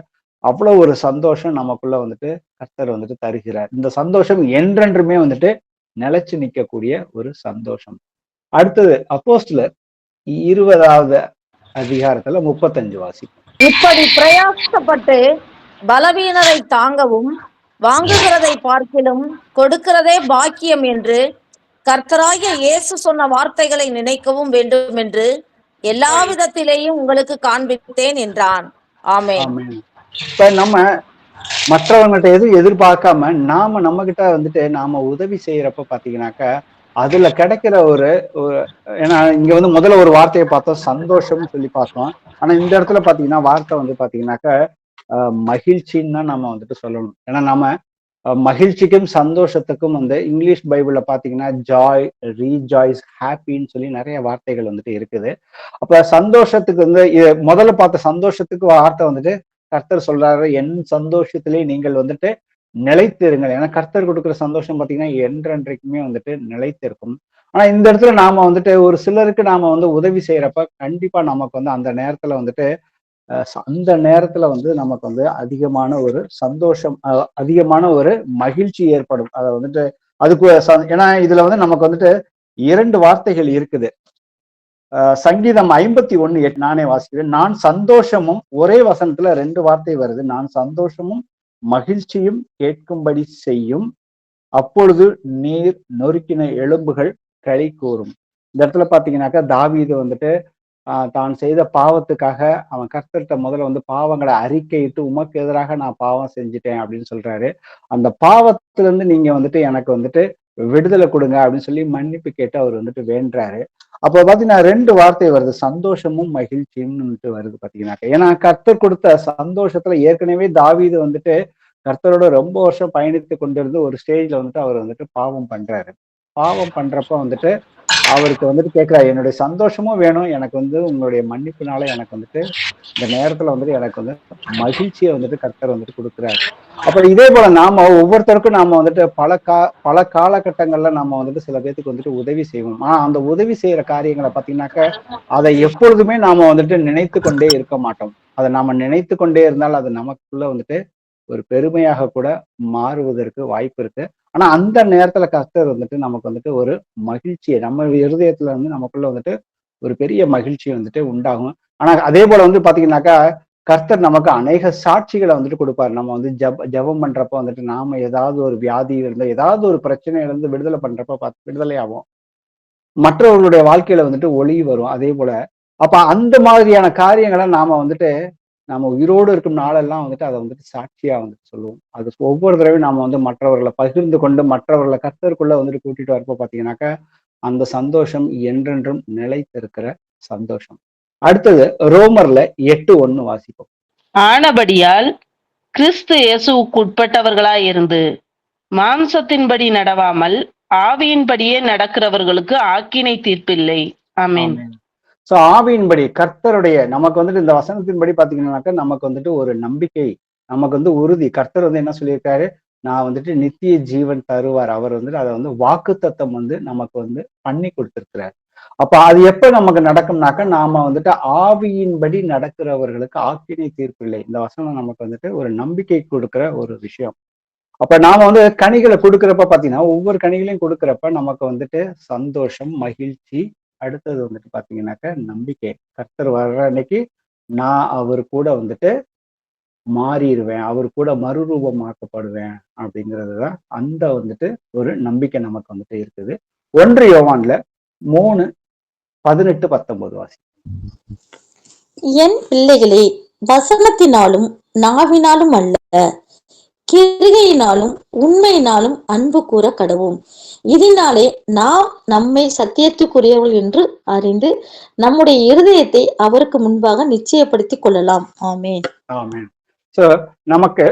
அவ்வளவு ஒரு சந்தோஷம் நமக்குள்ள வந்துட்டு கர்த்தர் வந்துட்டு தருகிறார். இந்த சந்தோஷம் என்றென்றுமே வந்துட்டு நிலைச்சு நிற்கக்கூடிய ஒரு சந்தோஷம். அடுத்தது அப்போஸ்தலர் 20வது அதிகாரத்துல 35 வாசிப்போம். இப்படி பிரயாசப்பட்டு பலவீனரை தாங்கவும் வாங்குகிறதை பார்க்கிலும் கொடுக்கிறதே பாக்கியம் என்று கர்த்தராகிய இயேசு சொன்ன வார்த்தைகளை நினைக்கவும் வேண்டும் என்று எல்லா விதத்திலேயும் உங்களுக்கு காண்பித்தேன் என்றான். ஆமென். ஆமென். இப்ப நம்ம மற்றவங்கள்ட்ட எதுவும் எதிர்பார்க்காம நாம நம்ம கிட்ட வந்துட்டு நாம உதவி செய்யறப்ப பாத்தீங்கன்னாக்க அதுல கிடைக்கிற ஏன்னா இங்க வந்து முதல்ல ஒரு வார்த்தையை பார்த்தோம், சந்தோஷம்னு சொல்லி பார்த்தோம். ஆனா இந்த இடத்துல பாத்தீங்கன்னா வார்த்தை வந்து பாத்தீங்கன்னாக்க மகிழ்ச்சின்னு தான் நம்ம வந்துட்டு சொல்லணும். ஏன்னா நம்ம மகிழ்ச்சிக்கும் சந்தோஷத்துக்கும் வந்து இங்கிலீஷ் பைபிள்ல பாத்தீங்கன்னா ஜாய், ரீஜாய்ஸ், ஹாப்பின்னு சொல்லி நிறைய வார்த்தைகள் வந்துட்டு இருக்குது. அப்ப சந்தோஷத்துக்கு வந்து முதல்ல பார்த்த சந்தோஷத்துக்கு வார்த்தை வந்துட்டு கர்த்தர் சொல்றாரு, என் சந்தோஷத்திலே நீங்கள் வந்துட்டு நிலைத்திருங்கள். ஏன்னா கர்த்தர் கொடுக்குற சந்தோஷம் பாத்தீங்கன்னா என்றென்றைக்குமே வந்துட்டு நிலைத்திருக்கும். ஆனா இந்த இடத்துல நாம வந்துட்டு ஒரு சிலருக்கு நாம வந்து உதவி செய்யறப்ப கண்டிப்பா நமக்கு வந்து அந்த நேரத்துல வந்து நமக்கு வந்து அதிகமான ஒரு சந்தோஷம், அதிகமான ஒரு மகிழ்ச்சி ஏற்படும். அதை வந்துட்டு அதுக்கு ஏன்னா இதுல வந்து நமக்கு வந்துட்டு 2 வார்த்தைகள் இருக்குது. சங்கீதம் 51:8 நானே வாசிக்கிறேன். நான் சந்தோஷமும், ஒரே வசனத்துல 2 வார்த்தை வருது. நான் சந்தோஷமும் மகிழ்ச்சியும் கேட்கும்படி செய்யும், அப்பொழுது நீர் நொறுக்கின எலும்புகள் களி கூறும். இந்த இடத்துல பாத்தீங்கன்னாக்கா தாவீது வந்துட்டு தான் செய்த பாவத்துக்காக அவன் கர்த்தர்கிட்ட முதல்ல வந்து பாவங்களை அறிக்கையிட்டு உமக்கு எதிராக நான் பாவம் செஞ்சுட்டேன் அப்படின்னு சொல்றாரு. அந்த பாவத்துல இருந்து நீங்க வந்துட்டு எனக்கு வந்துட்டு விடுதலை கொடுங்க அப்படின்னு சொல்லி மன்னிப்பு கேட்டு அவர் வந்துட்டு வேண்டுறாரு. அப்போ பாத்தீங்கன்னா 2 வார்த்தை வருது, சந்தோஷமும் மகிழ்ச்சியும் வருது பாத்தீங்கன்னாக்க. ஏன்னா கர்த்தர் கொடுத்த சந்தோஷத்துல ஏற்கனவே தாவீது வந்துட்டு கர்த்தரோட ரொம்ப வருஷம் பயணித்து கொண்டிருந்து ஒரு ஸ்டேஜ்ல வந்துட்டு அவர் வந்துட்டு பாவம் பண்றாரு. பாவம் பண்றப்ப வந்துட்டு அவருக்கு வந்துட்டு கேட்கிறாரு, என்னுடைய சந்தோஷமும் வேணும், எனக்கு வந்து உங்களுடைய மன்னிப்புனால எனக்கு வந்துட்டு இந்த நேரத்துல வந்துட்டு எனக்கு வந்து மகிழ்ச்சியை வந்துட்டு கர்த்தர் வந்துட்டு கொடுக்குறாரு. அப்ப இதே போல நாம ஒவ்வொருத்தருக்கும் நாம வந்துட்டு பல காலகட்டங்கள்ல நம்ம வந்துட்டு சில பேருக்கு வந்துட்டு உதவி செய்வோம். ஆனா அந்த உதவி செய்யற காரியங்களை பாத்தீங்கன்னாக்க அதை எப்பொழுதுமே நாம வந்துட்டு நினைத்து கொண்டே இருக்க மாட்டோம். அதை நாம நினைத்து கொண்டே இருந்தால் அது நமக்குள்ள வந்துட்டு ஒரு பெருமையாக கூட மாறுவதற்கு வாய்ப்பு இருக்கு. ஆனா அந்த நேரத்துல கர்த்தர் வந்துட்டு நமக்கு வந்துட்டு ஒரு மகிழ்ச்சியை நம்ம இருதயத்துல வந்து நமக்குள்ள வந்துட்டு ஒரு பெரிய மகிழ்ச்சி வந்துட்டு உண்டாகும். ஆனா அதே போல வந்து பாத்தீங்கன்னாக்கா கர்த்தர் நமக்கு அநேக சாட்சிகளை வந்துட்டு கொடுப்பாரு. நம்ம வந்து ஜபம் பண்றப்ப வந்துட்டு நாம ஏதாவது ஒரு வியாதி இருந்து ஏதாவது ஒரு பிரச்சனையில இருந்து விடுதலை பண்றப்ப விடுதலை ஆகும், மற்றவர்களுடைய வாழ்க்கையில வந்துட்டு ஒளி வரும். அதே போல அப்ப அந்த மாதிரியான காரியங்களை நாம உயிரோடு இருக்கும் நாளெல்லாம் வந்துட்டு அதை வந்துட்டு சாட்சியா வந்துட்டு சொல்லுவோம். அது ஒவ்வொரு தடவையும் நாம வந்து மற்றவர்களை பகிர்ந்து கொண்டு மற்றவர்களை கர்த்தருக்குள்ள வந்துட்டு கூட்டிட்டு வரப்போ பாத்தீங்கன்னாக்கா அந்த சந்தோஷம் என்றென்றும் நிலைத்திருக்கிற சந்தோஷம். அடுத்தது ரோமர்ல 8:1 வாசிப்போம். ஆனபடியால் கிறிஸ்து இயேசுவுக்கு உட்பட்டவர்களாய் இருந்து மாம்சத்தின்படி நடவாமல் ஆவியின்படியே நடக்கிறவர்களுக்கு ஆக்கினை தீர்ப்பில்லை. ஆமென். சோ ஆவியின்படி கர்த்தருடைய நமக்கு வந்துட்டு இந்த வசனத்தின்படி பாத்தீங்கன்னாக்கா நமக்கு வந்துட்டு ஒரு நம்பிக்கை, நமக்கு வந்து உறுதி. கர்த்தர் வந்து என்ன சொல்லியிருக்காரு, நான் வந்துட்டு நித்திய ஜீவன் தருவார். அவர் வந்துட்டு அதை வந்து வாக்குத்தத்தம் வந்து நமக்கு வந்து பண்ணி கொடுத்திருக்கிறார். அப்ப அது எப்ப நமக்கு நடக்கும்னாக்கா நாம வந்துட்டு ஆவியின்படி நடக்கிறவர்களுக்கு ஆக்கினை தீர்ப்பு இல்லை. இந்த வசனம் நமக்கு வந்துட்டு ஒரு நம்பிக்கை கொடுக்கிற ஒரு விஷயம். அப்ப நாம வந்து கனிகளை கொடுக்குறப்ப பாத்தீங்கன்னா ஒவ்வொரு கனிகளையும் கொடுக்குறப்ப நமக்கு வந்துட்டு சந்தோஷம், மகிழ்ச்சி, அடுத்தது வந்துட்டு பாத்தீங்கன்னாக்க நம்பிக்கை. கர்த்தர் வர்ற அன்னைக்கு நான் அவர் கூட வந்துட்டு மாறிடுவேன், அவர் கூட மறுரூபமாக்கப்படுவேன் அப்படிங்கிறதுதான் அந்த வந்துட்டு ஒரு நம்பிக்கை நமக்கு வந்துட்டு இருக்குது. 1 யோவான்ல 3:18-19 வாசி. என் பிள்ளைகளே, வசனத்தினாலும் நாவினாலும் அல்ல, கிரிகையினாலும் உண்மையினாலும் அன்பு கூற கடவும். இதனாலே நாம் நம்மை சத்தியத்துக்குரியவர்கள் என்று அறிந்து நம்முடைய இருதயத்தை அவருக்கு முன்பாக நிச்சயப்படுத்திக் கொள்ளலாம். ஆமென். ஆமென். சோ நமக்கு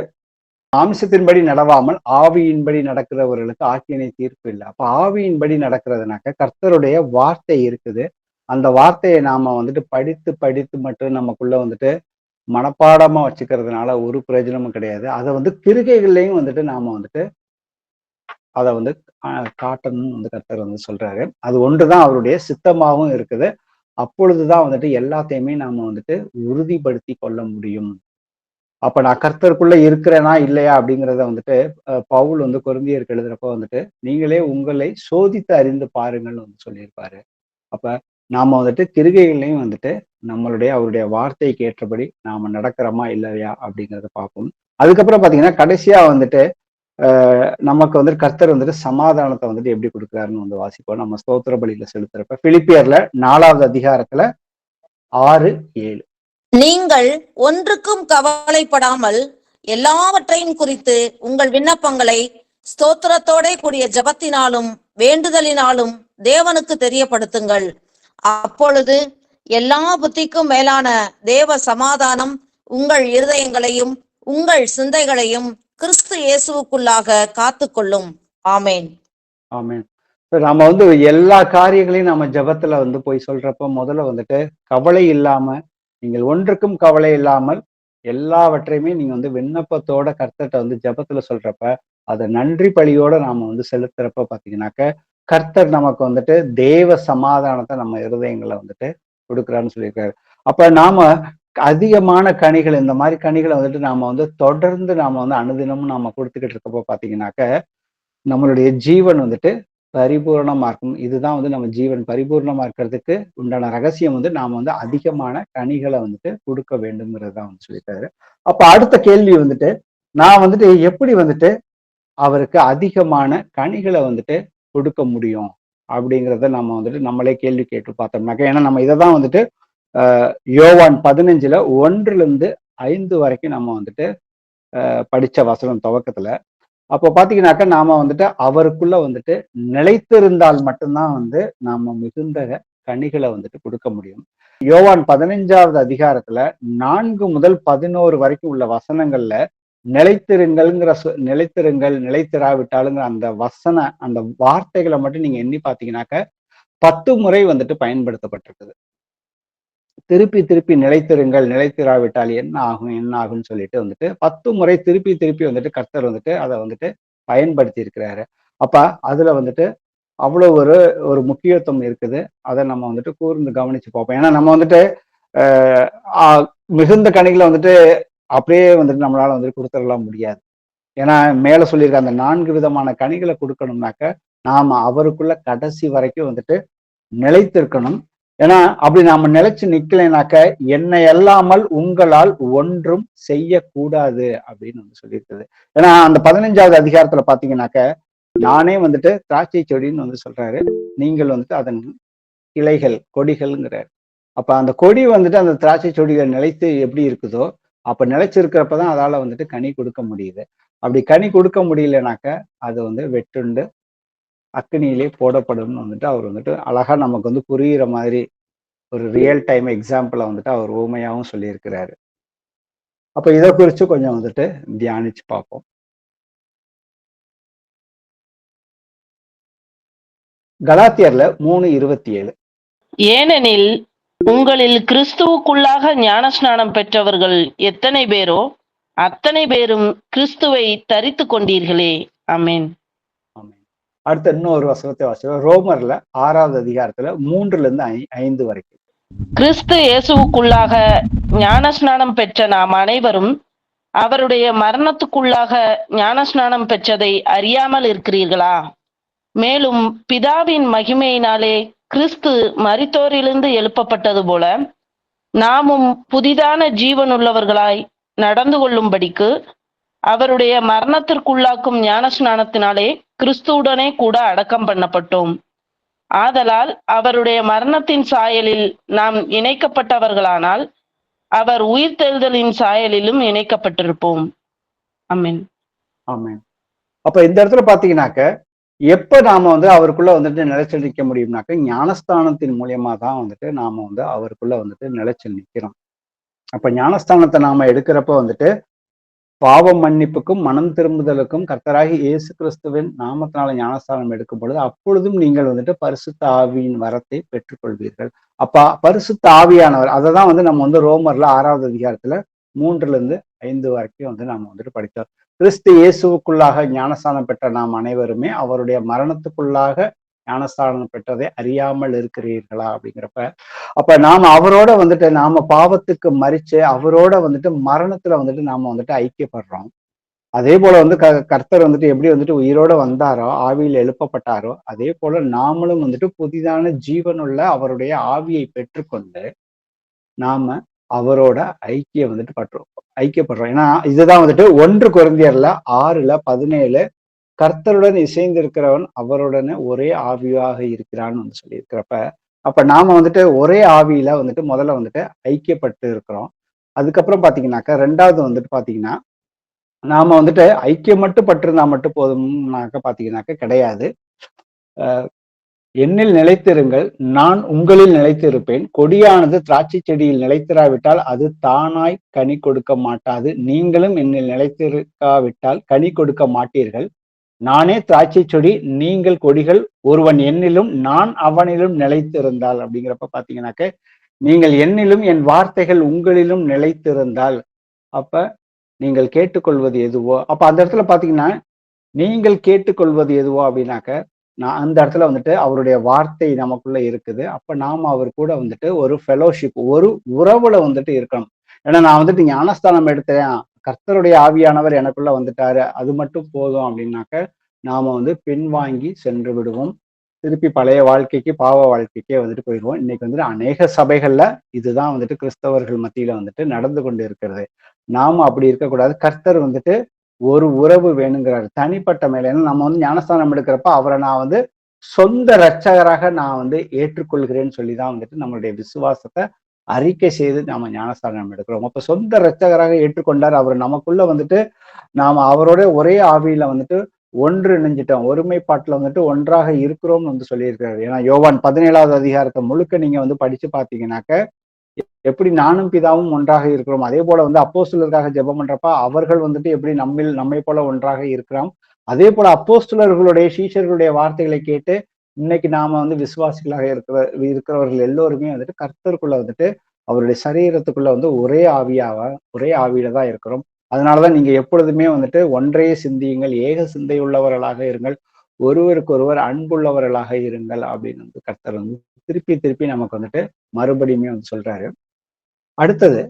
மாம்சத்தின்படி நடவாமல் ஆவியின்படி நடக்கிறவர்களுக்கு ஆக்கினை தீர்ப்பு இல்லை. அப்ப ஆவியின்படி நடக்கிறதுனாக்க கர்த்தருடைய வார்த்தை இருக்குது. அந்த வார்த்தையை நாம வந்துட்டு படித்து படித்து மட்டும் நமக்குள்ள வந்துட்டு மனப்பாடமா வச்சுக்கிறதுனால ஒரு பிரயோஜனமும் கிடையாது. அதை வந்து கிருகைகள்லையும் வந்துட்டு நாம வந்துட்டு அதை வந்து காட்டணும்னு வந்து கர்த்தர் வந்து சொல்றாரு. அது ஒன்றுதான் அவருடைய சித்தமாகவும் இருக்குது. அப்பொழுதுதான் வந்துட்டு எல்லாத்தையுமே நாம வந்துட்டு உறுதிப்படுத்தி கொள்ள முடியும். அப்ப நான் கர்த்தருக்குள்ள இருக்கிறேனா இல்லையா அப்படிங்கிறத வந்துட்டு பவுல் வந்து கொரிந்தியருக்கு எழுதுறப்ப வந்துட்டு நீங்களே உங்களை சோதித்து அறிந்து பாருங்கள்னு வந்து சொல்லியிருப்பாரு. அப்ப நாம வந்துட்டு கிருகைகள்லையும் வந்துட்டு நம்மளுடைய அவருடைய வார்த்தைக்கு ஏற்றபடி நாம நடக்கிறோமா இல்லையா அப்படிங்கிறத பார்ப்போம். அதுக்கப்புறம் பாத்தீங்கன்னா கடைசியா வந்துட்டு நமக்கு வந்துட்டு கர்த்தர் வந்துட்டு சமாதானத்தை வந்துட்டு எப்படி கொடுக்குறாருன்னு வந்து வாசிப்போம். நம்ம ஸ்தோத்திர பலியில செலுத்துறப்ப பிலிப்பியர்ல 4வது அதிகாரத்துல 6-7. நீங்கள் ஒன்றுக்கும் கவலைப்படாமல் எல்லாவற்றையும் குறித்து உங்கள் விண்ணப்பங்களை ஸ்தோத்திரத்தோட கூடிய ஜெபத்தினாலும் வேண்டுதலினாலும் தேவனுக்கு தெரியப்படுத்துங்கள். அப்பொழுது எல்லா புத்திக்கும் மேலான தேவ சமாதானம் உங்கள் இருதயங்களையும் உங்கள் சிந்தைகளையும் கிறிஸ்து இயேசுவுக்குள்ளாக காத்துக்கொள்ளும். ஆமேன். ஆமேன். நம்ம வந்து எல்லா காரியங்களையும் நம்ம ஜெபத்துல வந்து போய் சொல்றப்ப முதல்ல வந்துட்டு கவலை இல்லாம, நீங்கள் ஒன்றுக்கும் கவலை இல்லாமல் எல்லாவற்றையுமே நீங்க வந்து விண்ணப்பத்தோட கர்த்தர்ட்ட வந்து ஜெபத்துல சொல்றப்ப அதை நன்றி பலியோட நாம வந்து செலுத்துறப்ப பாத்தீங்கன்னாக்க கர்த்தர் நமக்கு வந்துட்டு தேவ சமாதானத்தை நம்ம இருதயங்களை வந்துட்டு கொடுக்குறான்னு சொல்லியிருக்காரு. அப்ப நாம அதிகமான கனிகள், இந்த மாதிரி கனிகளை வந்துட்டு நாம வந்து தொடர்ந்து நாம வந்து அனுதினமும் நாம கொடுத்துக்கிட்டு இருக்கப்போ பாத்தீங்கன்னாக்க நம்மளுடைய ஜீவன் வந்துட்டு பரிபூர்ணமா இருக்கும். இதுதான் வந்து நம்ம ஜீவன் பரிபூர்ணமா இருக்கிறதுக்கு உண்டான ரகசியம் வந்து நாம வந்து அதிகமான கனிகளை வந்துட்டு கொடுக்க வேண்டும்ங்கிறதுதான் வந்து சொல்லிட்டாரு. அப்ப அடுத்த கேள்வி வந்துட்டு நான் வந்துட்டு எப்படி வந்துட்டு அவருக்கு அதிகமான கனிகளை வந்துட்டு கொடுக்க முடியும் அப்படிங்கிறத நம்ம வந்துட்டு நம்மளே கேள்வி கேட்டு பார்த்தோம்னாக்க, ஏன்னா நம்ம இதை தான் வந்துட்டு யோவான் 15:1-5 வரைக்கும் நம்ம வந்துட்டு படிச்ச வசனம் துவக்கத்துல. அப்போ பாத்தீங்கன்னாக்க நாம வந்துட்டு அவருக்குள்ள வந்துட்டு நிலைத்திருந்தால் மட்டும்தான் வந்து நாம மிகுந்த கனிகளை வந்துட்டு கொடுக்க முடியும். யோவான் 15வது அதிகாரத்துல 4 முதல் 11 வரைக்கும் உள்ள வசனங்கள்ல நிலைத்திருங்கள் நிலைத்திராவிட்டாலுங்கிற அந்த அந்த வார்த்தைகளை மட்டும் நீங்க எண்ணி பாத்தீங்கன்னாக்க 10 முறை வந்துட்டு பயன்படுத்தப்பட்டிருக்குது. திருப்பி திருப்பி நிலைத்திருங்கள் நிலைத்திராவிட்டால் என்ன ஆகும்னு சொல்லிட்டு வந்துட்டு 10 முறை திருப்பி திருப்பி வந்துட்டு கர்த்தர் வந்துட்டு அதை வந்துட்டு பயன்படுத்தி இருக்கிறாரு. அப்ப அதுல வந்துட்டு அவ்வளவு ஒரு முக்கியத்துவம் இருக்குது. அதை நம்ம வந்துட்டு கூர்ந்து கவனிச்சு பார்ப்போம். ஏன்னா நம்ம வந்துட்டு மிகுந்த கனிகளை வந்துட்டு அப்படியே வந்துட்டு நம்மளால வந்துட்டு கொடுத்துடலாம் முடியாது. ஏன்னா மேல சொல்லியிருக்க அந்த 4 விதமான கனிகளை கொடுக்கணும்னாக்க நாம அவருக்குள்ள கடைசி வரைக்கும் வந்துட்டு நிலைத்திருக்கணும். ஏன்னா அப்படி நாம நிலைச்சு நிக்கலைனாக்க என்னை அல்லாமல் உங்களால் ஒன்றும் செய்யக்கூடாது அப்படின்னு வந்து சொல்லியிருக்குது. ஏன்னா அந்த 15வது அதிகாரத்துல பாத்தீங்கன்னாக்க நானே வந்துட்டு திராட்சை செடின்னு வந்து சொல்றாரு, நீங்கள் வந்துட்டு அதன் கிளைகள் கொடிகள்ங்கிறாரு. அப்ப அந்த கொடி வந்துட்டு அந்த திராட்சை செடிகள் நிலைத்து எப்படி இருக்குதோ அப்ப நிலைச்சிருக்கிறப்பதான் அதால வந்துட்டு கனி கொடுக்க முடியுது. அப்படி கனி கொடுக்க முடியலனாக்க அது வந்து வெட்டுண்டு அக்னியிலே போடப்படும்னு வந்துட்டு அவர் வந்துட்டு அழகா நமக்கு வந்து புரியுற மாதிரி ஒரு ரியல் டைம் எக்ஸாம்பிளை வந்துட்டு அவர் ஊமையாவும் சொல்லியிருக்கிறாரு. அப்ப இதை குறிச்சு கொஞ்சம் வந்துட்டு தியானிச்சு பார்ப்போம். கலாத்தியர்ல 3:27. ஏனெனில் உங்களில் கிறிஸ்துவுக்குள்ளாக ஞானஸ்நானம் பெற்றவர்கள் எத்தனை பேரோ அத்தனை பேரும் கிறிஸ்துவை தரித்து கொண்டீர்களே. ஆமென். அடுத்த இன்னொரு வசனத்தை வாசிப்போம். ரோமர்ல 6வது அதிகாரத்துல 3-5 வரைக்கும். கிறிஸ்து இயேசுவுக்குள்ளாக ஞானஸ்நானம் பெற்ற நாம் அனைவரும் அவருடைய மரணத்துக்குள்ளாக ஞானஸ்நானம் பெற்றதை அறியாமல் இருக்கிறீர்களா? மேலும் பிதாவின் மகிமையினாலே கிறிஸ்து மரித்தோரிலிருந்து எழுப்பப்பட்டது போல நாமும் புதிதான ஜீவனுள்ளவர்களாய் நடந்து கொள்ளும்படிக்கு அவருடைய மரணத்திற்குள்ளாக்கும் ஞானஸ்நானத்தினாலே கிறிஸ்துவுடனே கூட அடக்கம் பண்ணப்பட்டோம். ஆதலால் அவருடைய மரணத்தின் சாயலில் நாம் இணைக்கப்பட்டவர்களானால் அவர் உயிர்த்தெழுதலின் சாயலிலும் இணைக்கப்பட்டிருப்போம். ஆமென். ஆமென். அப்ப இந்த இடத்துல பாத்தீங்கன்னாக்க எப்ப நாம வந்து அவருக்குள்ள வந்துட்டு நிலைச்சு நிற்க முடியும்னாக்க ஞானஸ்தானத்தின் மூலியமா தான் வந்துட்டு நாம வந்து அவருக்குள்ள வந்துட்டு நிலைச்சு நிற்கிறோம். அப்ப ஞானஸ்தானத்தை நாம எடுக்கிறப்ப வந்துட்டு பாவ மன்னிப்புக்கும் மனம் திரும்புதலுக்கும் கர்த்தராகி இயேசு கிறிஸ்துவின் நாமத்தினால ஞானஸ்தானம் எடுக்கும் பொழுது அப்பொழுதும் நீங்கள் வந்துட்டு பரிசுத்த ஆவியின் வரத்தை பெற்றுக்கொள்வீர்கள். அப்ப பரிசுத்த ஆவியானவர், அதை தான் வந்து நம்ம வந்து ரோமர்ல 6வது அதிகாரத்துல 3-5 வரைக்கும் வந்து நம்ம வந்துட்டு படித்தோம். கிறிஸ்து இயேசுவுக்குள்ளாக ஞானஸ்தானம் பெற்ற நாம் அனைவருமே அவருடைய மரணத்துக்குள்ளாக ஞானஸ்தானம் பெற்றதை அறியாமல் இருக்கிறீர்களா அப்படிங்கிறப்ப, அப்ப நாம அவரோட வந்துட்டு நாம பாவத்துக்கு மரிச்சு அவரோட வந்துட்டு மரணத்துல வந்துட்டு நாம வந்துட்டு ஐக்கியப்படுறோம். அதே போல வந்து கர்த்தர் வந்துட்டு எப்படி வந்துட்டு உயிரோட வந்தாரோ, ஆவியில் எழுப்பப்பட்டாரோ, அதே போல நாமளும் வந்துட்டு புதிதான ஜீவனுள்ள அவருடைய ஆவியை பெற்றுக்கொண்டு நாம அவரோட ஐக்கியப்படுறோம். ஏன்னா இதுதான் வந்துட்டு 1 கொரிந்தியர்ல 6:17 கர்த்தருடன் இசைந்திருக்கிறவன் அவருடனே ஒரே ஆவியாக இருக்கிறான்னு வந்து சொல்லியிருக்கிறப்ப, அப்ப நாம வந்துட்டு ஒரே ஆவியில வந்துட்டு முதல்ல வந்துட்டு ஐக்கியப்பட்டு இருக்கிறோம். அதுக்கப்புறம் பாத்தீங்கன்னாக்கா 2வது வந்துட்டு பாத்தீங்கன்னா, நாம வந்துட்டு ஐக்கியம் மட்டும் பட்டிருந்தா மட்டும் போதும்னாக்க பாத்தீங்கன்னாக்க கிடையாது. என்னில் நிலைத்திருங்கள், நான் உங்களில் நிலைத்திருப்பேன். கொடியானது திராட்சை செடியில் நிலைத்திராவிட்டால் அது தானாய் கனி கொடுக்க மாட்டாது. நீங்களும் என்னில் நிலைத்திருக்காவிட்டால் கனி கொடுக்க மாட்டீர்கள். நானே திராட்சை செடி, நீங்கள் கொடிகள். ஒருவன் என்னிலும் நான் அவனிலும் நிலைத்திருந்தால் அப்படிங்கிறப்ப பாத்தீங்கன்னாக்க, நீங்கள் என்னிலும் என் வார்த்தைகள் உங்களிலும் நிலைத்திருந்தால், அப்ப நீங்கள் கேட்டுக்கொள்வது எதுவோ, அப்ப அந்த இடத்துல பாத்தீங்கன்னா நீங்கள் கேட்டுக்கொள்வது எதுவோ அப்படின்னாக்க, நான் அந்த இடத்துல வந்துட்டு அவருடைய வார்த்தை நமக்குள்ள இருக்குது. அப்ப நாம அவர் கூட வந்துட்டு ஒரு ஃபெலோஷிப், ஒரு உறவுல வந்துட்டு இருக்கணும். ஏன்னா நான் வந்துட்டு ஞானஸ்தானம் எடுத்தேன், கர்த்தருடைய ஆவியானவர் எனக்குள்ள வந்துட்டாரு, அது மட்டும் போதும் அப்படின்னாக்க நாம வந்து பின்வாங்கி சென்று விடுவோம். திருப்பி பழைய வாழ்க்கைக்கு, பாவ வாழ்க்கைக்கே வந்துட்டு போயிடுவோம். இன்னைக்கு வந்துட்டு அநேக சபைகள்ல இதுதான் வந்துட்டு கிறிஸ்தவர்கள் மத்தியில வந்துட்டு நடந்து கொண்டு இருக்கிறது. நாம அப்படி இருக்கக்கூடாது. கர்த்தர் வந்துட்டு ஒரு உறவு வேணுங்கிறாரு, தனிப்பட்ட மேல. ஏன்னா நம்ம வந்து ஞானஸ்தானம் எடுக்கிறப்ப அவரை நான் வந்து சொந்த இரட்சகராக நான் வந்து ஏற்றுக்கொள்கிறேன்னு சொல்லிதான் வந்துட்டு நம்மளுடைய விசுவாசத்தை அறிக்கை செய்து நாம ஞானஸ்தானம் எடுக்கிறோம். அப்ப சொந்த இரட்சகராக ஏற்றுக்கொண்டார். அவர் நமக்குள்ள வந்துட்டு நாம அவரோட ஒரே ஆவியில வந்துட்டு ஒன்று இணைஞ்சிட்டோம், ஒருமைப்பாட்டுல வந்துட்டு ஒன்றாக இருக்கிறோம்னு வந்து சொல்லியிருக்கிறாரு. ஏன்னா யோவான் 17வது அதிகாரத்தை முழுக்க நீங்க வந்து படிச்சு பாத்தீங்கன்னாக்க, எப்படி நானும் பிதாவும் ஒன்றாக இருக்கிறோம், அதே போல வந்து அப்போஸ்தலருக்காக ஜெபம் பண்றப்ப அவர்கள் வந்துட்டு எப்படி நம்மை போல ஒன்றாக இருக்கிறோம், அதே போல அப்போஸ்தலர்களுடைய சீஷர்களுடைய வார்த்தைகளை கேட்டு இன்னைக்கு நாம வந்து விசுவாசிகளாக இருக்கிறவர்கள் எல்லோருமே வந்துட்டு கர்த்தருக்குள்ள வந்துட்டு அவருடைய சரீரத்துக்குள்ள வந்து ஒரே ஆவியில தான் இருக்கிறோம். அதனாலதான் நீங்க எப்பொழுதுமே வந்துட்டு ஒன்றையே சிந்தியுங்கள், ஏக சிந்தை உள்ளவர்களாக இருங்கள், ஒருவருக்கொருவர் அன்புள்ளவர்களாக இருங்கள் அப்படின்னு வந்து கர்த்தர் வந்து திருப்பி திருப்பி நமக்கு வந்துட்டு மறுபடியுமே வந்து சொல்றாரு. அடுத்தது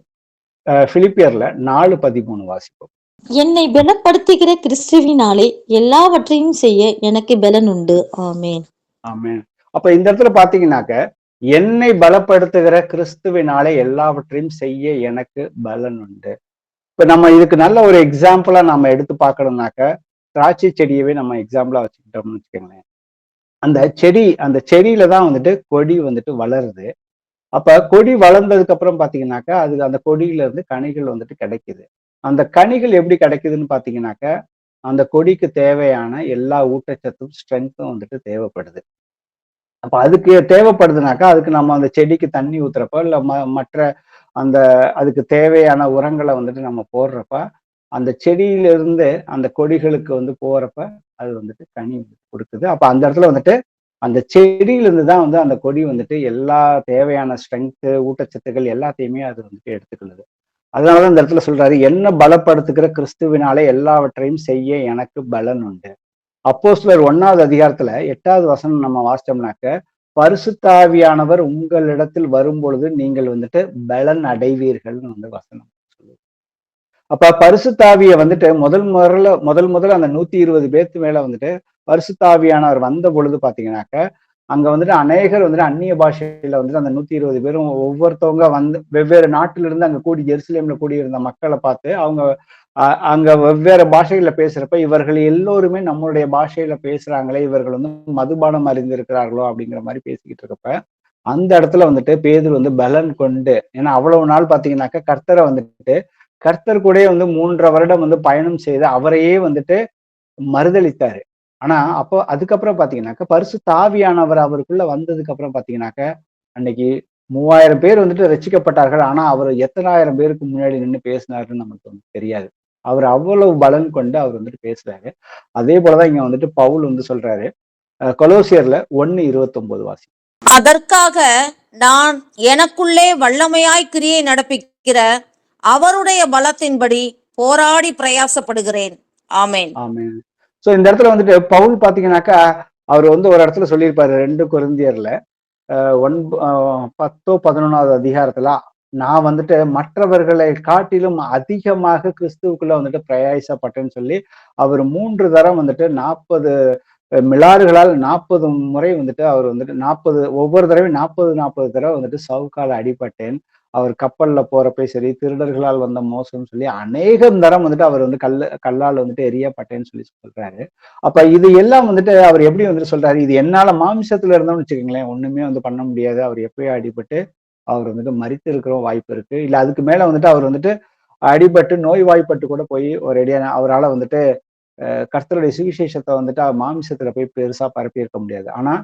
பிலிப்பியர்ல 4:13 வாசிப்போம். என்னை பலப்படுத்துகிற கிறிஸ்துவினாலே எல்லாவற்றையும் செய்ய எனக்கு பலன் உண்டு. ஆமென். ஆமென். அப்ப இந்த இடத்துல பாத்தீங்கன்னாக்க, என்னை பலப்படுத்துகிற கிறிஸ்துவினாலே எல்லாவற்றையும் செய்ய எனக்கு பலன் உண்டு. இப்ப நம்ம இதுக்கு நல்ல ஒரு எக்ஸாம்பிளா நம்ம எடுத்து பார்க்கணும்னாக்க, திராட்சை செடியவே நம்ம எக்ஸாம்பிளா வச்சுக்கிட்டோம்னு வச்சுக்கோங்களேன். அந்த செடியில தான் வந்துட்டு கொடி வந்துட்டு வளருது. அப்ப கொடி வளர்ந்ததுக்கு அப்புறம் பாத்தீங்கன்னாக்கா, அந்த கொடியில இருந்து கனிகள் வந்துட்டு கிடைக்குது. அந்த கனிகள் எப்படி கிடைக்குதுன்னு பாத்தீங்கன்னாக்க, அந்த கொடிக்கு தேவையான எல்லா ஊட்டச்சத்தும் ஸ்ட்ரென்த்தும் வந்துட்டு தேவைப்படுது. அப்ப அதுக்கு தேவைப்படுதுனாக்கா, அதுக்கு நம்ம அந்த செடிக்கு தண்ணி ஊத்துறப்ப, இல்ல மற்ற அந்த அதுக்கு தேவையான உரங்களை வந்துட்டு நம்ம போடுறப்ப, அந்த செடியிலிருந்து அந்த கொடிகளுக்கு வந்து போறப்ப அது வந்துட்டு கனி கொடுக்குது. அப்ப அந்த இடத்துல வந்துட்டு அந்த செடியிலிருந்து தான் வந்து அந்த கொடி வந்துட்டு எல்லா தேவையான ஸ்ட்ரென்த்து, ஊட்டச்சத்துக்கள் எல்லாத்தையுமே அது வந்துட்டு எடுத்துக்கொள்ளுது. அதனாலதான் இந்த இடத்துல சொல்றாரு, என்ன பலப்படுத்துகிற கிறிஸ்துவினாலே எல்லாவற்றையும் செய்ய எனக்கு பலன் உண்டு. அப்போஸ்தலர் 1வது அதிகாரத்துல 8வது வசனம் நம்ம வாசிச்சோம்னாக்க, பரிசுத்த ஆவியானவர் உங்களிடத்தில் வரும்பொழுது நீங்கள் வந்துட்டு பலன் அடைவீர்கள்னு வந்து வசனம் சொல்லுது. அப்ப பரிசுத்த ஆவியை வந்துட்டு முதல்ல அந்த 120 பேர்த்து மேல வந்துட்டு பரிசுத்த ஆவியானவர் வந்த பொழுது பாத்தீங்கன்னாக்க, அங்க வந்துட்டு அநேகர் வந்துட்டு அந்நிய பாஷையில வந்துட்டு அந்த 120 பேரும் ஒவ்வொருத்தவங்க வந்து வெவ்வேறு நாட்டிலிருந்து அங்க கூடி ஜெருசலேம்ல கூடியிருந்த மக்களை பார்த்து அவங்க அங்க வெவ்வேறு பாஷைகள்ல பேசுறப்ப, இவர்கள் எல்லோருமே நம்மளுடைய பாஷையில பேசுறாங்களே, இவர்கள் வந்து மதுபானம் அறிந்திருக்கிறார்களோ அப்படிங்கிற மாதிரி பேசிக்கிட்டு இருக்கப்ப, அந்த இடத்துல வந்துட்டு பேதுரு வந்து பலன் கொண்டு, ஏன்னா அவ்வளவு நாள் பாத்தீங்கன்னாக்க கர்த்தர் கூட வந்து 3.5 வருடம் வந்து பயணம் செய்து அவரையே வந்துட்டு மறுதளித்தாரு. ஆனா அப்போ அதுக்கப்புறம் பாத்தீங்கன்னாக்க பரிசுத்த ஆவியானவர் அவருக்குள்ள வந்ததுக்கு அப்புறம் பாத்தீங்கன்னாக்க, அன்னைக்கு 3000 பேர் வந்துட்டு ரட்சிக்கப்பட்டார்கள். ஆனா அவர் எத்தனாயிரம் பேருக்கு முன்னாடி நின்று பேசினாருன்னு நமக்கு வந்து தெரியாது. அவர் அவ்வளவு பலன் கொண்டு அவர் வந்துட்டு பேசுறாரு. அதே போலதான் இங்க வந்துட்டு பவுல் வந்து சொல்றாரு. கொலோசியர்ல 1:29 வாசி. அதற்காக நான் எனக்குள்ளே வல்லமையாய் கிரியை நடப்பிக்கிற அவருடைய பலத்தின்படி போராடி பிரயாசப்படுகிறேன். ஆமென். ஆமென். சோ இந்த இடத்துல வந்துட்டு பவுல் பாத்தீங்கன்னாக்கா அவர் வந்து ஒரு இடத்துல சொல்லியிருப்பாரு 2 கொரிந்தியர்ல 10-11வது அதிகாரத்துல, நான் வந்துட்டு மற்றவர்களை காட்டிலும் அதிகமாக கிறிஸ்துவுக்குள்ள வந்துட்டு பிரயாசப்பட்டேன்னு சொல்லி அவர் 3 தரம் வந்துட்டு 40 மிலாறுகளால் 40 முறை வந்துட்டு அவர் வந்துட்டு 40 ஒவ்வொரு தடவையும் 40 தடவை வந்துட்டு சவுக்கால அடிபட்டேன். அவர் கப்பல்ல போறப்ப சரி, திருடர்களால் வந்த மோசம்னு சொல்லி அநேகம் தரம் வந்துட்டு அவர் வந்து கல்லால் வந்துட்டு எரியப்பட்டேன்னு சொல்லி சொல்றாரு. அப்ப இது எல்லாம் வந்துட்டு அவர் எப்படி வந்துட்டு சொல்றாரு, இது என்னால மாமிசத்துல இருந்தோம்னு வச்சுக்கோங்களேன், ஒண்ணுமே வந்து பண்ண முடியாது. அவர் எப்பயோ அடிபட்டு அவர் வந்துட்டு மரித்து இருக்கிற வாய்ப்பு இருக்கு. இல்ல அதுக்கு மேல வந்துட்டு அவர் வந்துட்டு அடிபட்டு நோய்வாய்ப்பட்டு கூட போய் ஒரு அடியான அவரால் வந்துட்டு கர்த்தருடைய சுவிசேஷத்தை வந்துட்டு மாமிசத்துல போய் பெருசா பரப்பி இருக்க முடியாது. ஆனா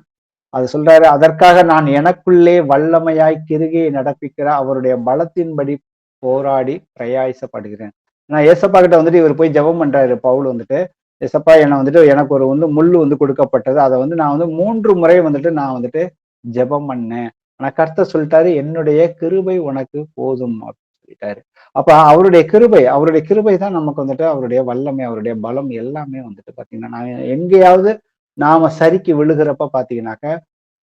அது சொல்றாரு, அதற்காக நான் எனக்குள்ளே வல்லமையாய் கிருகையை நடப்பிக்கிற அவருடைய பலத்தின்படி போராடி பிரயாசப்படுகிறேன். நான் ஏசப்பா கிட்ட வந்துட்டு இவர் போய் ஜெபம் பண்றாரு பவுல் வந்துட்டு, ஏசப்பா என்னை வந்துட்டு எனக்கு ஒரு வந்து முள்ளு வந்து கொடுக்கப்பட்டது, அதை வந்து நான் வந்து 3 முறை வந்துட்டு நான் வந்துட்டு ஜெபம் பண்ணேன். ஆனா கர்த்தர் சொல்லிட்டாரு, என்னுடைய கிருபை உனக்கு போதும் அப்படின்னு சொல்லிட்டாரு. அப்ப அவருடைய கிருபை தான் நமக்கு வந்துட்டு அவருடைய வல்லமை, அவருடைய பலம் எல்லாமே வந்துட்டு பாத்தீங்கன்னா, நான் எங்கேயாவது நாம சரிக்கு விழுகிறப்ப பாத்தீங்கன்னாக்க,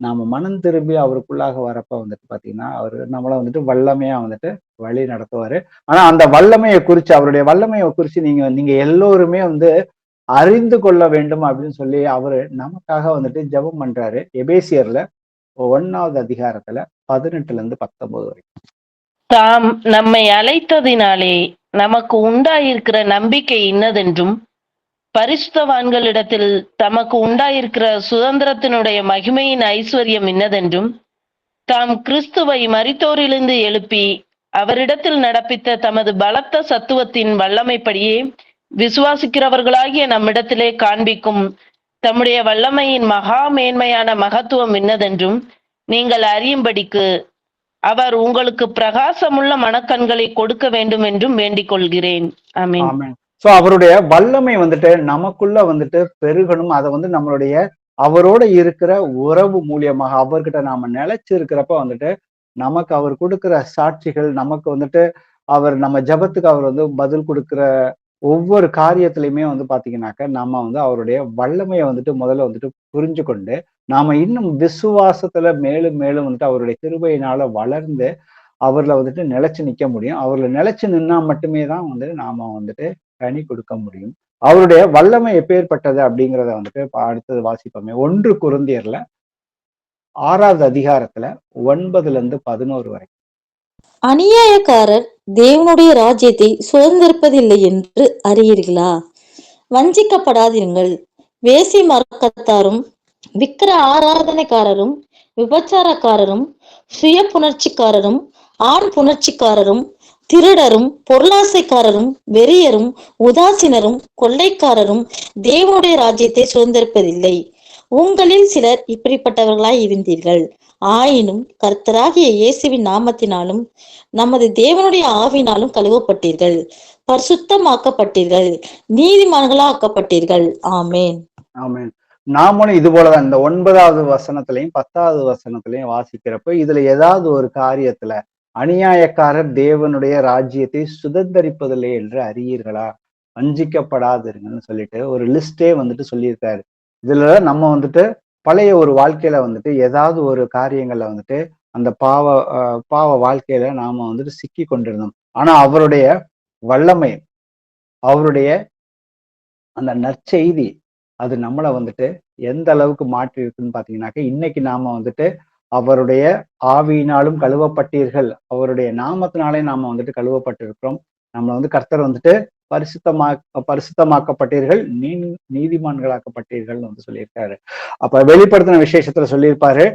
நாம மனம் திரும்பி அவருக்குள்ளாக வரப்ப வந்துட்டு பாத்தீங்கன்னா, அவரு நம்மள வந்துட்டு வல்லமையா வந்துட்டு வழி நடத்துவாரு. ஆனா அந்த வல்லமையை குறிச்சு, அவருடைய வல்லமையை குறிச்சு நீங்க எல்லோருமே வந்து அறிந்து கொள்ள வேண்டும் அப்படின்னு சொல்லி அவரு நமக்காக வந்துட்டு ஜெபம் பண்றாரு. எபேசியர்ல 1வது அதிகாரத்துல 18-19 வரைக்கும். தாம் நம்மை அழைத்ததினாலே நமக்கு உண்டாயிருக்கிற நம்பிக்கை இன்னதென்றும், பரிசுத்தவான்களிடத்தில் தமக்கு உண்டாயிருக்கிற சுதந்திரத்தினுடைய மகிமையின் ஐஸ்வர்யம் இன்னதென்றும், தாம் கிறிஸ்துவை மரித்தோரிலிருந்து எழுப்பி அவரிடத்தில் நடப்பித்த தமது பலத்த சத்துவத்தின் வல்லமைப்படியே விசுவாசிக்கிறவர்களாகிய நம்மிடத்திலே காண்பிக்கும் தம்முடைய வல்லமையின் மகா மேன்மையான மகத்துவம் இன்னதென்றும் நீங்கள் அறியும்படிக்கு அவர் உங்களுக்கு பிரகாசமுள்ள மனக்கண்களை கொடுக்க வேண்டும் என்றும் வேண்டிக் கொள்கிறேன். ஆமென். ஆமென். சோ அவருடைய வல்லமை வந்துட்டு நமக்குள்ள வந்துட்டு பெருகணும். அதை வந்து நம்மளுடைய அவரோட இருக்கிற உறவு மூலியமாக அவர்கிட்ட நாம நிலைச்சு இருக்கிறப்ப வந்துட்டு நமக்கு அவர் கொடுக்கிற சாட்சிகள், நமக்கு வந்துட்டு அவர் நம்ம ஜெபத்துக்கு அவர் வந்து பதில் கொடுக்கிற ஒவ்வொரு காரியத்திலையுமே வந்து பாத்தீங்கன்னாக்க, நம்ம வந்து அவருடைய வல்லமையை வந்துட்டு முதல்ல வந்துட்டு புரிஞ்சு கொண்டு, நாம இன்னும் விசுவாசத்துல மேலும் மேலும் வந்துட்டு அவருடைய கிருபையினால வளர்ந்து அவர்ல வந்துட்டு நிலைச்சு நிக்க முடியும். அவர்ல நிலைச்சு நின்னா மட்டுமே தான் வந்து நாம வந்துட்டு கனி கொடுக்க முடியும். அவருடைய வல்லமை எப்பேற்பட்டது அப்படிங்கிறத வந்துட்டு அடுத்தது வாசிப்போமே. 1 கொரிந்தியர்ல 6வது அதிகாரத்துல 9-11 வரை. அநியாயக்காரர் தேவனுடைய ராஜ்யத்தை சுதந்திரிப்பதில்லை என்று அறியீர்களா? வஞ்சிக்கப்படாதிருங்கள். வேசி மார்க்கத்தாரும், விக்கிர ஆராதனைக்காரரும், விபச்சாரக்காரரும், சுய புணர்ச்சிக்காரரும், ஆண் புணர்ச்சிக்காரரும், திருடரும், பொருளாசைக்காரரும், வெறியரும், உதாசீனரும், கொள்ளைக்காரரும் தேவனுடைய ராஜ்யத்தை சுதந்திரிப்பதில்லை. உங்களில் சிலர் இப்படிப்பட்டவர்களாய் இருந்தீர்கள். ஆயினும் கர்த்தராகிய இயேசுவின் நாமத்தினாலும் நமது தேவனுடைய ஆவினாலும் கழுவப்பட்டீர்கள், பரிசுத்தமாக்கப்பட்டீர்கள், நீதிமான்களாக்கப்பட்டீர்கள். ஆமேன். ஆமென். நாமளும் இது போலதான் இந்த 9வது வசனத்திலையும் 10வது வசனத்திலையும் வாசிக்கிறப்ப இதுல ஏதாவது ஒரு காரியத்துல அநியாயக்காரர் தேவனுடைய ராஜ்யத்தை சுதந்தரிப்பதில்லை என்று அறியீர்களா, வஞ்சிக்கப்படாதிருங்கன்னு சொல்லிட்டு ஒரு லிஸ்டே வந்துட்டு சொல்லியிருக்காரு. இதுல நம்ம வந்துட்டு பழைய ஒரு வாழ்க்கையில வந்துட்டு ஏதாவது ஒரு காரியங்கள்ல வந்துட்டு அந்த பாவ வாழ்க்கையில நாம வந்துட்டு சிக்கி கொண்டிருந்தோம். ஆனா அவருடைய வல்லமை, அவருடைய அந்த நற்செய்தி அது நம்மளை வந்துட்டு எந்த அளவுக்கு மாற்றி இருக்குன்னு பாத்தீங்கன்னாக்க, இன்னைக்கு நாம வந்துட்டு அவருடைய ஆவியினாலும் கழுவப்பட்டீர்கள், அவருடைய நாமத்தினாலே நாம வந்துட்டு கழுவப்பட்டிருக்கிறோம். நம்ம வந்து கர்த்தர் வந்துட்டு பரிசுத்தமாக்கப்பட்டீர்கள், நீதிமான்களாக்கப்பட்டீர்கள் வந்து சொல்லியிருக்காரு. அப்ப வெளிப்படுத்தின விசேஷத்துல சொல்லியிருப்பாரு,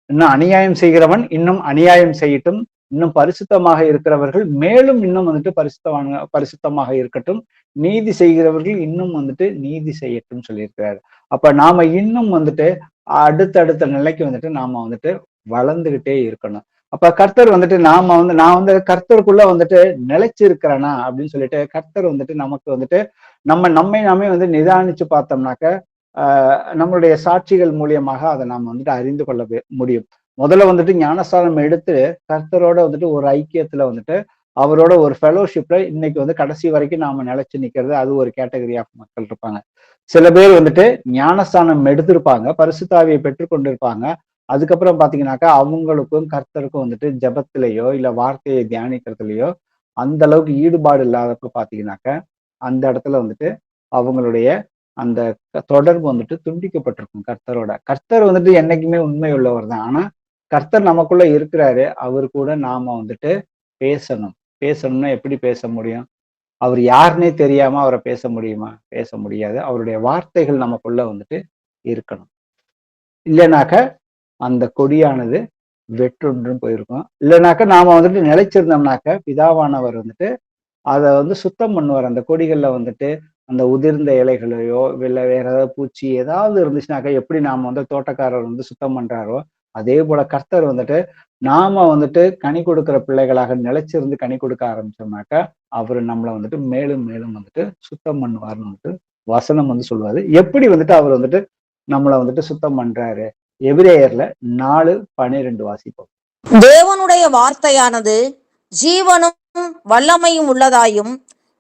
இன்னும் அநியாயம் செய்கிறவன் இன்னும் அநியாயம் செய்யட்டும், இன்னும் பரிசுத்தமாக இருக்கிறவர்கள் மேலும் இன்னும் வந்துட்டு பரிசுத்தமாக இருக்கட்டும், நீதி செய்கிறவர்கள் இன்னும் வந்துட்டு நீதி செய்யட்டும் சொல்லியிருக்கிறாரு. அப்ப நாம இன்னும் வந்துட்டு அடுத்தடுத்த நிலைக்கு வந்துட்டு நாம வந்துட்டு வளர்ந்துகிட்டே இருக்கணும். அப்ப கர்த்தர் வந்துட்டு நான் வந்து கர்த்தருக்குள்ள வந்துட்டு நிலைச்சிருக்கிறேனா அப்படின்னு சொல்லிட்டு கர்த்தர் வந்துட்டு நமக்கு வந்துட்டு நம்மை நாமே வந்து நிதானிச்சு பார்த்தோம்னாக்க நம்மளுடைய சாட்சிகள் மூலியமாக அதை நாம வந்துட்டு அறிந்து கொள்ள முடியும். முதல்ல வந்துட்டு ஞானஸ்தானம் எடுத்து கர்த்தரோட வந்துட்டு ஒரு ஐக்கியத்துல வந்துட்டு அவரோட ஒரு ஃபெலோஷிப்ல இன்னைக்கு வந்து கடைசி வரைக்கும் நாம நிலைச்சு நிக்கிறது, அது ஒரு கேட்டகரி ஆஃப் மக்கள் இருப்பாங்க. சில பேர் வந்துட்டு ஞானஸ்தானம் எடுத்திருப்பாங்க, பரிசுத்தாவியை பெற்றுக்கொண்டிருப்பாங்க. அதுக்கப்புறம் பாத்தீங்கன்னாக்கா அவங்களுக்கும் கர்த்தருக்கும் வந்துட்டு ஜெபத்திலேயோ இல்ல வார்த்தையை தியானிக்கிறதுலயோ அந்த அளவுக்கு ஈடுபாடு இல்லாதப்ப பாத்தீங்கன்னாக்க அந்த இடத்துல வந்துட்டு அவங்களுடைய அந்த தொடர்பு வந்துட்டு துண்டிக்கப்பட்டிருக்கும் கர்த்தரோட. கர்த்தர் வந்துட்டு என்னைக்குமே உண்மை உள்ளவர் தான். ஆனா கர்த்தர் நமக்குள்ள இருக்கிறாரு. அவர் கூட நாம வந்துட்டு பேசணும். பேசணும்னா எப்படி பேச முடியும்? அவர் யாருன்னே தெரியாம அவரை பேச முடியுமா? பேச முடியாது. அவருடைய வார்த்தைகள் நமக்குள்ள வந்துட்டு இருக்கணும். இல்லைனாக்க அந்த கொடியானது வெற்றுன்றும் போயிருக்கும். இல்லைனாக்க நாம வந்துட்டு நிலைச்சிருந்தோம்னாக்க பிதாவானவர் வந்துட்டு அதை வந்து சுத்தம் பண்ணுவார். அந்த கொடிகள்ல வந்துட்டு அந்த உதிர்ந்த இலைகளையோ இல்ல வேற ஏதாவது பூச்சி ஏதாவது இருந்துச்சுனாக்கா எப்படி நாம வந்து தோட்டக்காரர் வந்து சுத்தம் பண்றாரோ அதே போல கர்த்தர் வந்துட்டு நாம வந்துட்டு கனி கொடுக்கிற பிள்ளைகளாக நிலைச்சிருந்து கனி கொடுக்க ஆரம்பிச்சோம்னாக்கா அவரு நம்மளை வந்துட்டு மேலும் மேலும் வந்துட்டு சுத்தம் பண்ணுவார்னு வந்துட்டு வசனம் வந்து சொல்லுவாரு. எப்படி வந்துட்டு அவர் வந்துட்டு நம்மளை வந்துட்டு சுத்தம் பண்றாரு? எபிரேயர்ல 4:12 வாசிப்போம். தேவனுடைய வார்த்தையானது ஜீவனும் வல்லமையும் உள்ளதாயும்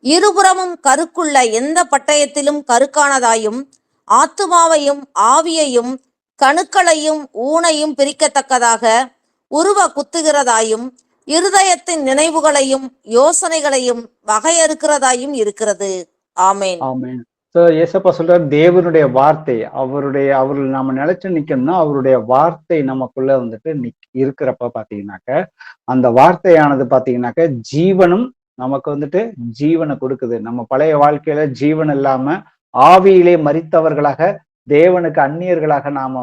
இருபுறமும் கருக்குள்ள எந்த பட்டயத்திலும் கருக்கானதாயும் ஆத்துமாவையும் ஆவியையும் கணுக்களையும் ஊனையும் பிரிக்கத்தக்கதாக உருவ குத்துகிறதாயும் இருதயத்தின் நினைவுகளையும் யோசனைகளையும் வகையறுக்கிறதாயும் இருக்கிறது. ஆமேன். ஆமென். ஏசப்பா சொல்றாரு தேவனுடைய வார்த்தை அவர் நாம நிலைச்சு நிக்கணும்னா அவருடைய வார்த்தை நமக்குள்ள வந்துட்டு இருக்கிறப்ப பாத்தீங்கன்னாக்க அந்த வார்த்தையானது பாத்தீங்கன்னாக்க ஜீவனும் நமக்கு வந்துட்டு ஜீவனை கொடுக்குது. நம்ம பழைய வாழ்க்கையில ஜீவன் இல்லாம ஆவியிலே மரித்தவர்களாக தேவனுக்கு அந்நியர்களாக நாம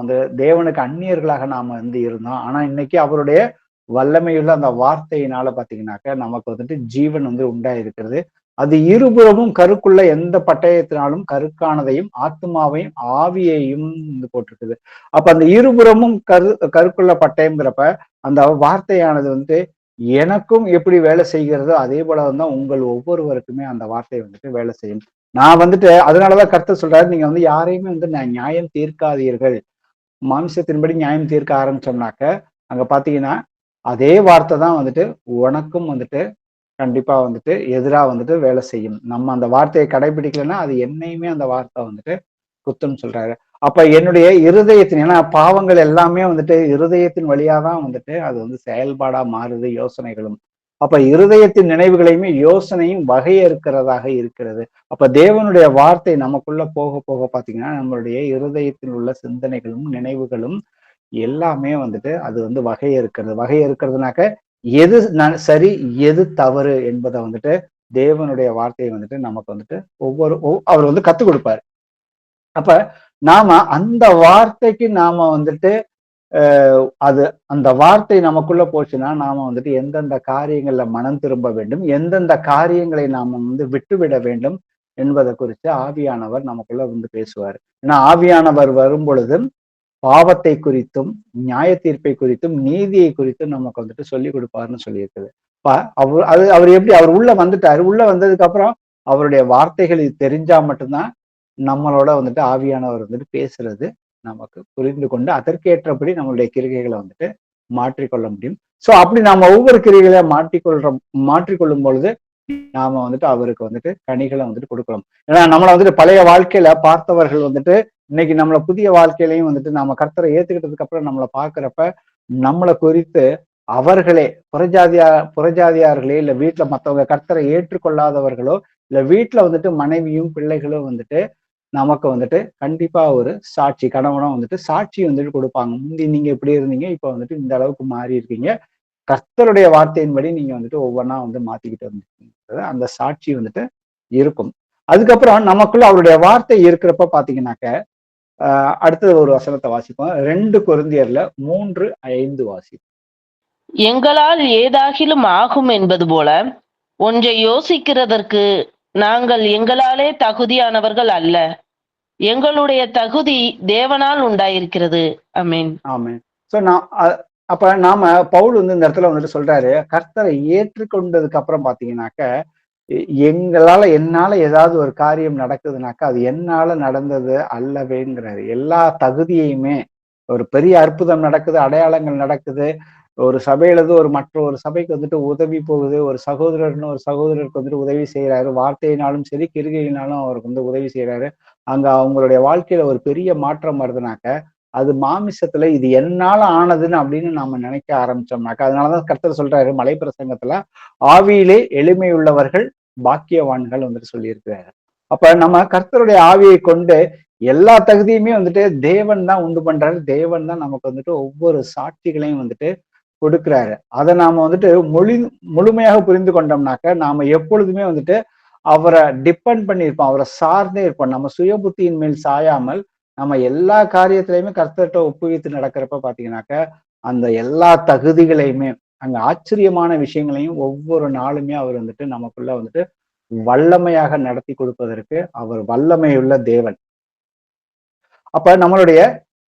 வந்து இருந்தோம். ஆனா இன்னைக்கு அவருடைய வல்லமையுள்ள அந்த வார்த்தையினால பாத்தீங்கன்னாக்க நமக்கு வந்துட்டு ஜீவன் வந்து உண்டாயிருக்கிறது. அது இருபுறமும் கருக்குள்ள எந்த பட்டயத்தினாலும் கருக்கானதையும் ஆத்மாவையும் ஆவியையும் போட்டிருக்குது. அப்ப அந்த இருபுறமும் கருக்குள்ள பட்டயம்ங்கிறப்ப அந்த வார்த்தையானது வந்து எனக்கும் எப்படி வேலை செய்கிறதோ அதே போல வந்து உங்கள் ஒவ்வொருவருக்குமே அந்த வார்த்தை வந்துட்டு வேலை செய்யும். நான் வந்துட்டு அதனாலதான் கர்த்தர் சொல்றாரு, நீங்க வந்து யாரையுமே வந்து நான் நியாயம் தீர்க்காதீர்கள். மாம்சத்தின்படி நியாயம் தீர்க்க ஆரம்பிச்சோம்னாக்க அங்க பாத்தீங்கன்னா அதே வார்த்தை தான் வந்துட்டு உனக்கும் வந்துட்டு கண்டிப்பா வந்துட்டு எதிரா வந்துட்டு வேலை செய்யும். நம்ம அந்த வார்த்தையை கடைபிடிக்கலைன்னா அது என்னையுமே அந்த வார்த்தை வந்துட்டு குத்துன்னு சொல்றாரு. அப்ப என்னுடைய இருதயத்தின், ஏன்னா பாவங்கள் எல்லாமே வந்துட்டு இருதயத்தின் வழியாதான் வந்துட்டு அது வந்து செயல்பாடா மாறுது, யோசனைகளும். அப்ப இருதயத்தின் நினைவுகளையுமே யோசனையும் வகையறுக்கிறதாக இருக்கிறது. அப்ப தேவனுடைய வார்த்தை நமக்குள்ள போக போக பாத்தீங்கன்னா நம்மளுடைய இருதயத்தில் உள்ள சிந்தனைகளும் நினைவுகளும் எல்லாமே வந்துட்டு அது வந்து வகையறுக்கிறதுனாக்க எது சரி எது தவறு என்பதை வந்துட்டு தேவனுடைய வார்த்தையை வந்துட்டு நமக்கு வந்துட்டு அவர் வந்து கத்துக் கொடுப்பாரு. அப்ப நாம அந்த வார்த்தைக்கு நாம வந்துட்டு அந்த வார்த்தை நமக்குள்ள போச்சுன்னா நாம வந்துட்டு எந்தெந்த காரியங்கள்ல மனம் திரும்ப வேண்டும், எந்தெந்த காரியங்களை நாம வந்து விட்டுவிட வேண்டும் என்பதை குறித்து ஆவியானவர் நமக்குள்ள வந்து பேசுவார். ஏன்னா ஆவியானவர் வரும் பொழுது பாவத்தை குறித்தும் நியாய தீர்ப்பை குறித்தும் நீதியை குறித்தும் நமக்கு வந்துட்டு சொல்லி கொடுப்பாருன்னு சொல்லியிருக்குது. அவர் எப்படி அவர் உள்ள வந்துட்டாரு. உள்ள வந்ததுக்கு அப்புறம் அவருடைய வார்த்தைகள் தெரிஞ்சா மட்டும்தான் நம்மளோட வந்துட்டு ஆவியானவர் வந்துட்டு பேசுறது நமக்கு புரிந்து கொண்டு அதற்கேற்றபடி நம்மளுடைய கிரிகைகளை வந்துட்டு மாற்றிக்கொள்ள முடியும். சோ அப்படி நாம ஒவ்வொரு கிரிகைகளை மாற்றிக்கொள்ளும் பொழுது நாம வந்துட்டு அவருக்கு வந்துட்டு கனிகளை வந்துட்டு கொடுக்கலாம். ஏன்னா நம்மளை வந்துட்டு பழைய வாழ்க்கையில பார்த்தவர்கள் வந்துட்டு இன்னைக்கு நம்மள புதிய வாழ்க்கையிலையும் வந்துட்டு நம்ம கர்த்தரை ஏத்துக்கிட்டதுக்கு அப்புறம் நம்மளை பாக்குறப்ப நம்மளை குறித்து அவர்களே புறஜாதியார்களே இல்ல வீட்டுல மத்தவங்க கர்த்தரை ஏற்றுக்கொள்ளாதவர்களோ இல்ல வீட்டுல வந்துட்டு மனைவியும் பிள்ளைகளும் வந்துட்டு நமக்கு வந்துட்டு கண்டிப்பா ஒரு சாட்சி, கணவனும் வந்துட்டு சாட்சி வந்துட்டு கொடுப்பாங்க. முந்தி நீங்க இப்படி இருந்தீங்க, இப்ப வந்துட்டு இந்த அளவுக்கு மாறி இருக்கீங்க, கர்த்தருடைய வார்த்தையின்படி நீங்க வந்துட்டு ஒவ்வொன்றா வந்து மாத்திக்கிட்டு வந்துருக்கீங்க, அந்த சாட்சி வந்துட்டு இருக்கும். அதுக்கப்புறம் நமக்குள்ள அவருடைய வார்த்தை இருக்கிறப்ப பாத்தீங்கன்னாக்க அடுத்தது ஒரு வசனத்தை வாசிப்போம். 2 கொரிந்தியர்ல 3:5 வாசிப்போம். எங்களால் ஏதாகிலும் ஆகும் என்பது போல ஒன்றை யோசிக்கிறதற்கு நாங்கள் எங்களாலே தகுதியானவர்கள் அல்ல. எங்களுடைய தகுதி தேவனால் உண்டாயிருக்கிறது. ஆமென். ஆமென். சோ நான் அப்ப நாம பவுல் வந்து இந்த இடத்துல வந்துட்டு சொல்றாரு, கர்த்தரை ஏற்றுக்கொண்டதுக்கு அப்புறம் பாத்தீங்கன்னாக்க என்னால ஏதாவது ஒரு காரியம் நடக்குதுனாக்கா அது என்னால நடந்தது அல்லவேங்கிறாரு. எல்லா தகுதியுமே ஒரு பெரிய அற்புதம் நடக்குது, அடையாளங்கள் நடக்குது, ஒரு சபையில இருந்து மற்ற ஒரு சபைக்கு வந்துட்டு உதவி போகுது, ஒரு சகோதரர்னு ஒரு சகோதரருக்கு வந்துட்டு உதவி செய்யறாரு, வார்த்தையினாலும் சரி கிருகையினாலும் அவருக்கு வந்து உதவி செய்யறாரு. அங்க அவங்களுடைய வாழ்க்கையில ஒரு பெரிய மாற்றம் வருதுனாக்க அது மாமிசத்துல இது என்னால ஆனதுன்னு அப்படின்னு நாம நினைக்க ஆரம்பிச்சோம்னாக்கா, அதனாலதான் கர்த்தர் சொல்றாரு மலை பிரசங்கத்துல, ஆவியிலே எளிமை உள்ளவர்கள் பாக்கியவான்கள் வந்துட்டு சொல்லியிருக்கிறாரு. அப்ப நம்ம கர்த்தருடைய ஆவியை கொண்டு எல்லா தகுதியுமே வந்துட்டு தேவன் தான் உண்டு பண்றாரு. தேவன் தான் நமக்கு வந்துட்டு ஒவ்வொரு சாட்சிகளையும் வந்துட்டு கொடுக்கிறாரு. அதை நாம வந்துட்டு முழுமையாக புரிந்து கொண்டோம்னாக்க நாம எப்பொழுதுமே வந்துட்டு அவரை டிபெண்ட் பண்ணியிருப்போம், அவரை சார்ந்தே இருப்போம். நம்ம சுய புத்தியின் மேல் சாயாமல் நம்ம எல்லா காரியத்திலையுமே கர்த்தர்கிட்ட ஒப்புவித்து நடக்கிறப்ப பாத்தீங்கன்னாக்க அந்த எல்லா தகுதிகளையுமே அங்க ஆச்சரியமான விஷயங்களையும் ஒவ்வொரு நாளுமே அவர் வந்துட்டு நமக்குள்ள வந்துட்டு வல்லமையாக நடத்தி கொடுப்பதற்கு அவர் வல்லமையுள்ள தேவன். அப்ப நம்மளுடைய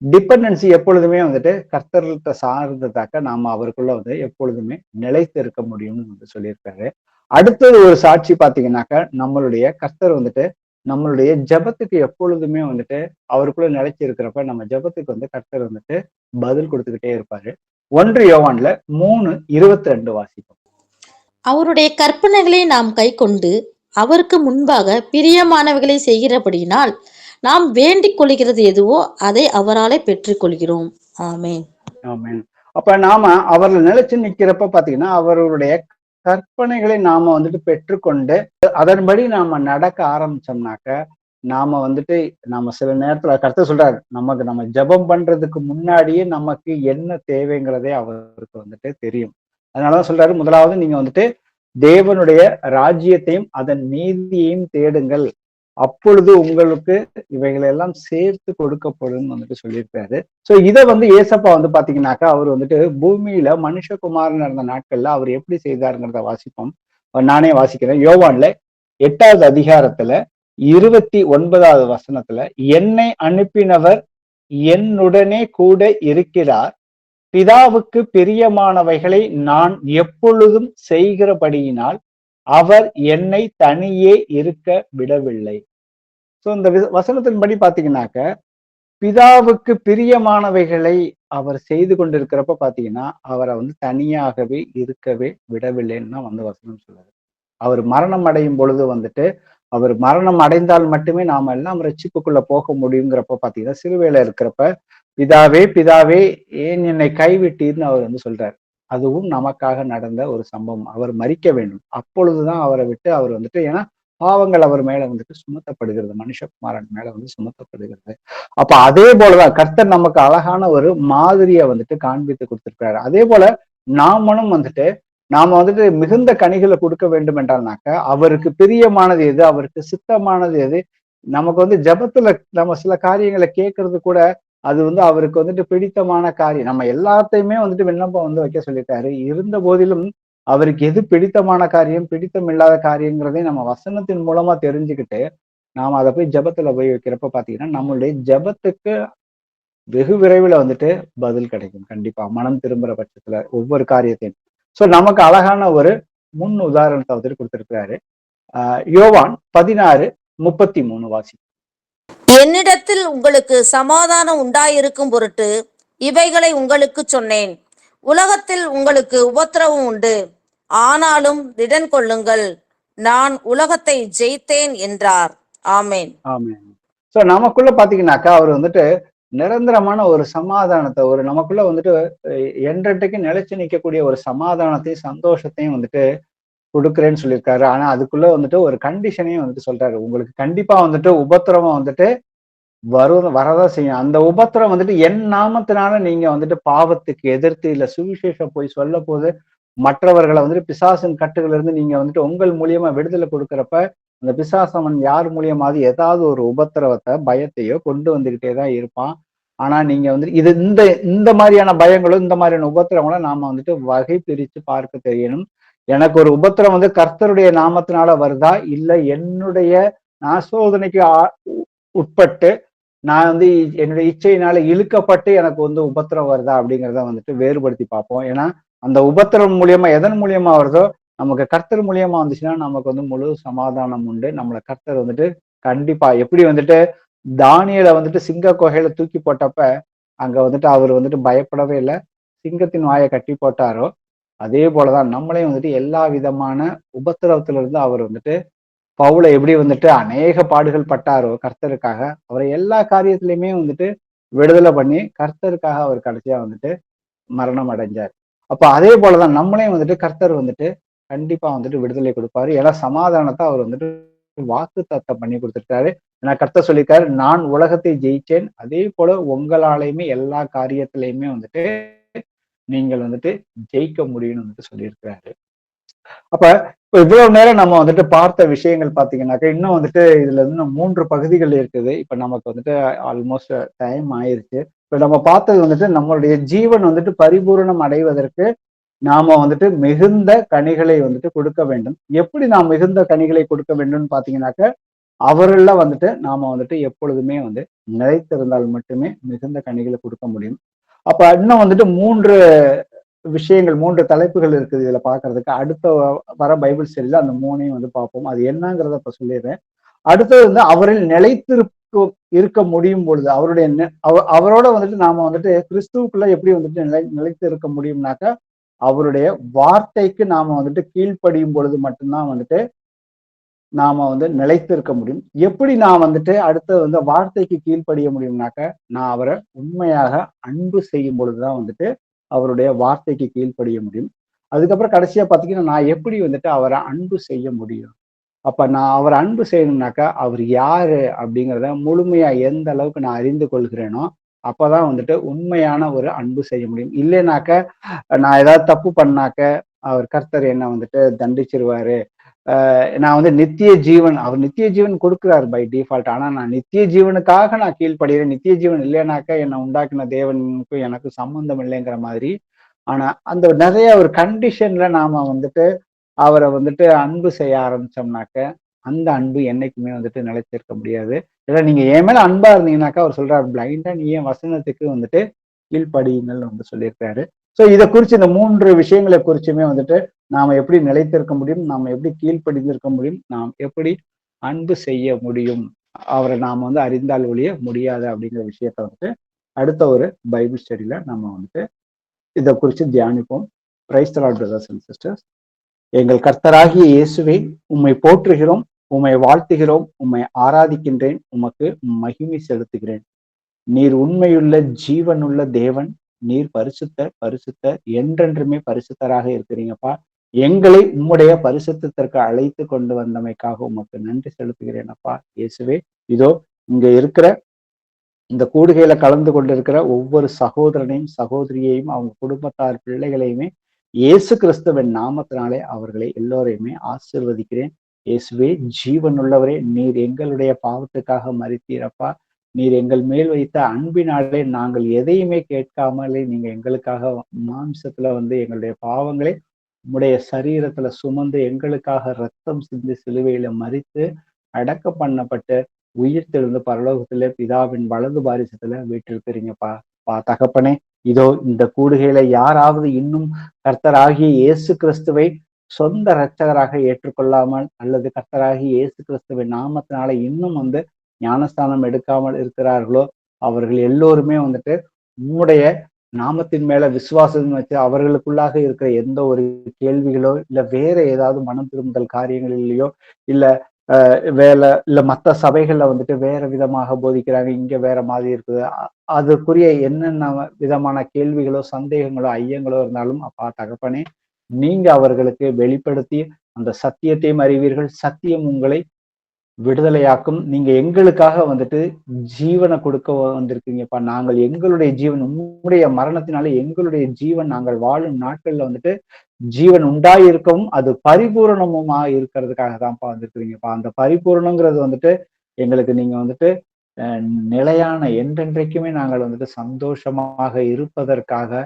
டிபெண்டன்சி எப்பொழுதுமே வந்துட்டு கர்த்தர்கிட்ட சார்ந்ததாக்க நாம அவருக்குள்ள வந்து எப்பொழுதுமே நிலைத்து இருக்க முடியும்னு வந்து சொல்லியிருக்காரு. அடுத்தது ஒரு சாட்சி பாத்தீங்கன்னாக்க நம்மளுடைய கர்த்தர் வந்துட்டு நம்மளுடைய ஜெபத்துக்கு எப்பொழுதுமே வந்துட்டு அவருக்குள்ள நிலைச்சு இருக்கிறப்ப நம்ம ஜெபத்துக்கு வந்து கர்த்தர் வந்துட்டு பதில் கொடுத்துக்கிட்டே இருப்பாரு. 1 யோவான்ல 3:22 வாசிப்போம். அவருடைய கற்பனைகளை நாம் கைக்கொண்டு அவருக்கு முன்பாக பிரியமானவைகளை செய்கிறபடியினால் நாம் வேண்டிக் கொள்கிறது எதுவோ அதை அவராலே பெற்றுக்கொள்கிறோம். ஆமென். ஆமென். அப்ப நாம அவர்ல நிலைச்சு நிக்கிறப்ப பாத்தீங்கன்னா அவருடைய கற்பனைகளை நாம வந்துட்டு பெற்றுக்கொண்டு அதன்படி நாம நடக்க ஆரம்பிச்சோம்னாக்க நாம வந்துட்டு நம்ம சில நேரத்துல கர்த்தர் சொல்றாரு, நம்ம ஜெபம் பண்றதுக்கு முன்னாடியே நமக்கு என்ன தேவைங்கிறதே அவருக்கு வந்துட்டு தெரியும். அதனாலதான் சொல்றாரு, முதலாவது நீங்க வந்துட்டு தேவனுடைய ராஜ்யத்தையும் அதன் நீதியையும் தேடுங்கள், அப்பொழுது உங்களுக்கு இவைகளை எல்லாம் சேர்த்து கொடுக்கப்படும் வந்துட்டு சொல்லியிருக்காரு. சோ இதை வந்து ஏசப்பா வந்து பாத்தீங்கன்னாக்கா அவர் வந்துட்டு பூமியில மனுஷகுமாரன் இருந்த நாட்கள்ல அவர் எப்படி செய்தாருங்கிறத வாசிப்போம். நானே வாசிக்கிறேன். யோவான்ல 8வது அதிகாரத்துல 29வது வசனத்துல, என்னை அனுப்பினவர் என்னுடனே கூட இருக்கிறார், பிதாவுக்கு பிரியமானவைகளை நான் எப்பொழுதும் செய்கிறபடியினால் அவர் என்னை தனியே இருக்க விடவில்லை. சோ இந்த வசனத்தின்படி பாத்தீங்கன்னாக்க பிதாவுக்கு பிரியமானவைகளை அவர் செய்து கொண்டிருக்கிறப்ப பாத்தீங்கன்னா அவரை வந்து தனியாகவே இருக்கவே விடவில்லைன்னு தான் வந்து வசனம் சொல்லுது. அவர் மரணம் அடையும் பொழுது வந்துட்டு அவர் மரணம் அடைந்தால் மட்டுமே நாம எல்லாம் ரட்சிப்புக்குள்ள போக முடியுங்கிறப்ப பாத்தீங்கன்னா சிலுவையில இருக்கிறப்ப பிதாவே பிதாவே ஏன் என்னை கைவிட்டீர்னு அவர் வந்து சொல்றாரு. அதுவும் நமக்காக நடந்த ஒரு சம்பவம். அவர் மரிக்க வேண்டும், அப்பொழுதுதான் அவரை விட்டு அவர் வந்துட்டு, ஏன்னா பாவங்கள் அவர் மேல வந்துட்டு சுமத்தப்படுகிறது, மனுஷகுமாரன் மேல வந்து சுமத்தப்படுகிறது. அப்ப அதே போலதான் கர்த்தர் நமக்கு அழகான ஒரு மாதிரியை வந்துட்டு காண்பித்து கொடுத்திருக்கிறாரு. அதே போல நாமளும் வந்துட்டு நாம வந்துட்டு மிகுந்த கனிகளை கொடுக்க வேண்டும் என்றால்னாக்க அவருக்கு பிரியமானது எது, அவருக்கு சித்தமானது எது, நமக்கு வந்து ஜெபத்துல நம்ம சில காரியங்களை கேட்கறது கூட அது வந்து அவருக்கு வந்துட்டு பிடித்தமான காரியம். நம்ம எல்லாத்தையுமே வந்துட்டு விண்ணப்பம் வந்து வைக்க சொல்லிட்டாரு. இருந்த போதிலும் அவருக்கு எது பிடித்தமான காரியம், பிடித்தம் இல்லாத காரியங்கிறதை நம்ம வசனத்தின் மூலமா தெரிஞ்சுக்கிட்டு நாம அதை போய் ஜெபத்துல போய் வைக்கிறப்ப பாத்தீங்கன்னா நம்மளுடைய ஜெபத்துக்கு வெகு விரைவில் வந்துட்டு பதில் கிடைக்கும். கண்டிப்பா மனம் திரும்புற பட்சத்துல ஒவ்வொரு காரியத்தையும். சோ நமக்கு அழகான ஒரு முன் உதாரணத்தை வந்துட்டு கொடுத்திருக்கிறாரு. யோவான் 16:33 வாசி. என்னிடத்தில் உங்களுக்கு சமாதானம் உண்டாயிருக்கும் பொருட்டு இவைகளை உங்களுக்கு சொன்னேன். உலகத்தில் உங்களுக்கு உபத்திரவம் உண்டு, ஆனாலும் திடன் கொள்ளுங்கள், நான் உலகத்தை ஜெயித்தேன் என்றார். ஆமேன். ஆமென். சோ நமக்குள்ள பாத்தீங்கன்னாக்கா அவர் வந்துட்டு நிரந்தரமான ஒரு சமாதானத்தை, ஒரு நமக்குள்ள வந்துட்டு என்றைக்கு நிலைச்சு நிற்கக்கூடிய ஒரு சமாதானத்தையும் சந்தோஷத்தையும் வந்துட்டு கொடுக்குறேன்னு சொல்லியிருக்காரு. ஆனா அதுக்குள்ள வந்துட்டு ஒரு கண்டிஷனையும் வந்துட்டு சொல்றாரு, உங்களுக்கு கண்டிப்பா வந்துட்டு உபத்திரவம் வந்துட்டு வரதான் செய்யும். அந்த உபத்திரம் வந்துட்டு என் நாமத்தினால நீங்க வந்துட்டு பாவத்துக்கு எதிர்த்து இல்ல சுவிசேஷம் போய் சொல்ல போது மற்றவர்களை வந்துட்டு பிசாசின் கட்டுகள் இருந்து நீங்க வந்துட்டு உங்கள் மூலியமா விடுதலை கொடுக்கறப்ப அந்த பிசாசவன் யார் மூலியமாவது ஏதாவது ஒரு உபத்திரவத்தை பயத்தையோ கொண்டு வந்துகிட்டே தான் இருப்பான். ஆனா நீங்க வந்துட்டு இது இந்த இந்த மாதிரியான பயங்களும் இந்த மாதிரியான உபத்திரங்களும் நாம வந்துட்டு வகை பிரித்து பார்க்க தெரியணும். எனக்கு ஒரு உபத்திரம் வந்து கர்த்தருடைய நாமத்தினால வருதா இல்ல என்னுடைய நான் சோதனைக்கு உட்பட்டு நான் வந்து என்னுடைய இச்சையினால இழுக்கப்பட்டு எனக்கு வந்து உபத்திரம் வருதா அப்படிங்கிறத வந்துட்டு வேறுபடுத்தி பார்ப்போம். ஏன்னா அந்த உபத்திரம் மூலியமா எதன் மூலியமா வருதோ, நமக்கு கர்த்தர் மூலியமா வந்துச்சுன்னா நமக்கு வந்து முழு சமாதானம் உண்டு. நம்மள கர்த்தர் வந்துட்டு கண்டிப்பா எப்படி வந்துட்டு தானியேல வந்துட்டு சிங்க குகையில தூக்கி போட்டப்ப அங்க வந்துட்டு அவர் வந்துட்டு பயப்படவே இல்லை. சிங்கத்தின் வாயை கட்டி போட்டாரோ, அதே போலதான் நம்மளையும் வந்துட்டு எல்லா விதமான உபத்திரவத்திலிருந்து அவர் வந்துட்டு பவுலை எப்படி வந்துட்டு அநேக பாடுகள் பட்டாரோ கர்த்தருக்காக, அவரை எல்லா காரியத்திலயுமே வந்துட்டு விடுதலை பண்ணி கர்த்தருக்காக அவர் கடைசியா வந்துட்டு மரணம் அடைஞ்சார். அப்ப அதே போலதான் நம்மளையும் வந்துட்டு கர்த்தர் வந்துட்டு கண்டிப்பா வந்துட்டு விடுதலை கொடுப்பாரு. ஏன்னா சமாதானத்தை அவர் வந்துட்டு வாக்கு தத்தம் பண்ணி கொடுத்துருக்காரு. ஏன்னா கர்த்தர் சொல்லியிருக்காரு, நான் உலகத்தை ஜெயிச்சேன், அதே போல உங்களாலையுமே எல்லா காரியத்திலையுமே வந்துட்டு நீங்கள் வந்துட்டு ஜெயிக்க முடியும்னு வந்துட்டு சொல்லியிருக்கிறாரு. அப்ப இப்ப இவ்வளவு நேரம் நம்ம வந்துட்டு பார்த்த விஷயங்கள் பாத்தீங்கன்னாக்கா, இன்னும் வந்துட்டு இதுல இன்னும் 3 பகுதிகள் இருக்குது. இப்ப நமக்கு வந்துட்டு ஆல்மோஸ்ட் டைம் ஆயிருச்சு. இப்ப நம்ம பார்த்தது வந்துட்டு நம்மளுடைய ஜீவன் வந்துட்டு பரிபூரணம் அடைவதற்கு நாம வந்துட்டு மிகுந்த கனிகளை வந்துட்டு கொடுக்க வேண்டும். எப்படி நாம் மிகுந்த கனிகளை கொடுக்க வேண்டும்னு பாத்தீங்கன்னாக்க, அவர்கள வந்துட்டு நாம வந்துட்டு எப்பொழுதுமே வந்து நிலைத்திருந்தால் மட்டுமே மிகுந்த கனிகளை கொடுக்க முடியும். அப்ப இன்னும் வந்துட்டு 3 விஷயங்கள் 3 தலைப்புகள் இருக்குது இதுல பாக்குறதுக்கு. அடுத்த வர பைபிள் ஸ்டடியில அந்த 3ஐயும் வந்து பார்ப்போம். அது என்னங்கிறத இப்ப சொல்லிடுறேன். அடுத்தது வந்து அவரில் இருக்க முடியும் பொழுது அவருடைய அவரோட வந்துட்டு நாம வந்துட்டு கிறிஸ்துவுக்குள்ள எப்படி வந்துட்டு நிலைத்து இருக்க முடியும்னாக்கா, அவருடைய வார்த்தைக்கு நாம வந்துட்டு கீழ்ப்படியும் பொழுது மட்டும்தான் வந்துட்டு நாம வந்து நிலைத்து இருக்க முடியும். எப்படி நான் வந்துட்டு அடுத்து வந்து வார்த்தைக்கு கீழ்ப்படிய முடியும்னாக்க, நான் அவரை உண்மையாக அன்பு செய்யும் பொழுதுதான் வந்துட்டு அவருடைய வார்த்தைக்கு கீழ்ப்படிய முடியும். அதுக்கப்புறம் கடைசியா பாத்தீங்கன்னா, நான் எப்படி வந்துட்டு அவரை அன்பு செய்ய முடியும்? அப்ப நான் அவரை அன்பு செய்யணும்னாக்கா, அவர் யாரு அப்படிங்கிறத முழுமையா எந்த அளவுக்கு நான் அறிந்து கொள்கிறேனோ, அப்பதான் வந்துட்டு உண்மையான ஒரு அன்பு செய்ய முடியும். இல்லைனாக்க நான் ஏதாவது தப்பு பண்ணாக்க, அவர் கர்த்தர் என்ன வந்துட்டு தண்டிச்சிருவாரு. நான் வந்து நித்திய ஜீவன் அவர் நித்திய ஜீவன் கொடுக்கிறார் பை டிஃபால்ட். ஆனா நான் நித்திய ஜீவனுக்காக நான் கீழ்ப்படுகிறேன். நித்திய ஜீவன் இல்லைனாக்க என்னை உண்டாக்கின தேவனுக்கும் எனக்கு சம்பந்தம் இல்லைங்கிற மாதிரி. ஆனா அந்த நிறைய ஒரு கண்டிஷன்ல நாம வந்துட்டு அவரை வந்துட்டு அன்பு செய்ய ஆரம்பிச்சோம்னாக்க, அந்த அன்பு என்னைக்குமே வந்துட்டு நிலைத்திருக்க முடியாது. ஏன்னா நீங்க என் மேல அன்பா இருந்தீங்கன்னாக்கா அவர் சொல்றாரு, பிளைண்டா நீ என் வசனத்துக்கு வந்துட்டு கீழ்ப்படியுங்கள் வந்து சொல்லியிருக்காரு. சோ இதை குறிச்சு இந்த 3 விஷயங்களை குறிச்சுமே வந்துட்டு நாம எப்படி நிலைத்திருக்க முடியும், நாம எப்படி கீழ்ப்படிந்திருக்க முடியும், நாம் எப்படி அன்பு செய்ய முடியும், அவரை நாம வந்து அறிந்தால் ஒழிய முடியாது அப்படிங்கிற விஷயத்த வந்துட்டு அடுத்த ஒரு பைபிள் ஸ்டடியில நம்ம வந்துட்டு இதை குறித்து தியானிப்போம். Praise the Lord brothers and sisters. எங்கள் கர்த்தராகிய இயேசுவை உம்மை போற்றுகிறோம், உம்மை வாழ்த்துகிறோம், உம்மை ஆராதிக்கின்றேன், உமக்கு மகிமை செலுத்துகிறேன். நீர் உண்மையுள்ள ஜீவனுள்ள தேவன், நீர் பரிசுத்தர் பரிசுத்தர் என்றென்றுமே பரிசுத்தராக இருக்கிறீங்கப்பா. எங்களை உம்முடைய பரிசுத்தத்திற்கு அழைத்து கொண்டு வந்தமைக்காக உமக்கு நன்றி செலுத்துகிறேன் அப்பா. இயேசுவே, இதோ இங்க இருக்கிற இந்த கூடுகையில கலந்து கொண்டிருக்கிற ஒவ்வொரு சகோதரனையும் சகோதரியையும் அவங்க குடும்பத்தார் பிள்ளைகளையுமே இயேசு கிறிஸ்துவின் நாமத்தினாலே அவர்களை எல்லோரையுமே ஆசீர்வதிக்கிறேன். இயேசுவே, ஜீவனுள்ளவரே, நீர் எங்களுடைய பாவத்துக்காக மரித்தீரப்பா. நீர் எங்கள் மேல் வைத்த அன்பினாலே நாங்கள் எதையுமே கேட்காமலே நீங்க எங்களுக்காக மாம்சத்துல வந்து எங்களுடைய பாவங்களை உம்முடைய சரீரத்துல சுமந்து எங்களுக்காக ரத்தம் சிந்தி சிலுவையில மரித்து அடக்கம் பண்ணப்பட்டு உயிர் தெழுந்து பரலோகத்திலே பிதாவின் வலது பாரிசத்துல வீட்டிருக்கிறீங்கப்பா. தகப்பனே, இதோ இந்த கூடுகையில யாராவது இன்னும் கர்த்தராகிய இயேசு கிறிஸ்துவை சொந்த இரட்சகராக ஏற்றுக்கொள்ளாமல் அல்லது கர்த்தராகிய இயேசு கிறிஸ்துவின் நாமத்தினால இன்னும் வந்து ஞானஸ்தானம் எடுக்காமல் இருக்கிறார்களோ, அவர்கள் எல்லோருமே வந்துட்டு உம்முடைய நாமத்தின் மேல விசுவாசம் வச்சு அவர்களுக்குள்ளாக இருக்கிற எந்த ஒரு கேள்விகளோ இல்ல வேற ஏதாவது மனம் திரும்புதல் காரியங்களிலேயோ இல்ல வேலை இல்ல மற்ற சபைகள்ல வந்துட்டு வேற விதமாக போதிக்கிறாங்க, இங்க வேற மாதிரி இருக்குது, அதுக்குரிய என்னென்ன விதமான கேள்விகளோ சந்தேகங்களோ ஐயங்களோ இருந்தாலும் அப்பா தகப்பனே, நீங்க அவர்களுக்கு வெளிப்படுத்தி அந்த சத்தியத்தையும் அறிவீர்கள், சத்தியம் உங்களை விடுதலையாக்கும். நீங்க எங்களுக்காக வந்துட்டு ஜீவனை கொடுக்க வந்திருக்கீங்கப்பா. நாங்கள் எங்களுடைய ஜீவன் உங்களுடைய மரணத்தினால எங்களுடைய ஜீவன் நாங்கள் வாழும் நாட்கள்ல வந்துட்டு ஜீவன் உண்டாயிருக்கவும் அது பரிபூரணமுமா இருக்கிறதுக்காக தான்ப்பா வந்திருக்கிறீங்கப்பா. அந்த பரிபூரணங்கிறது வந்துட்டு எங்களுக்கு நீங்க வந்துட்டு நிலையான என்றென்றைக்குமே நாங்கள் வந்துட்டு சந்தோஷமாக இருப்பதற்காக,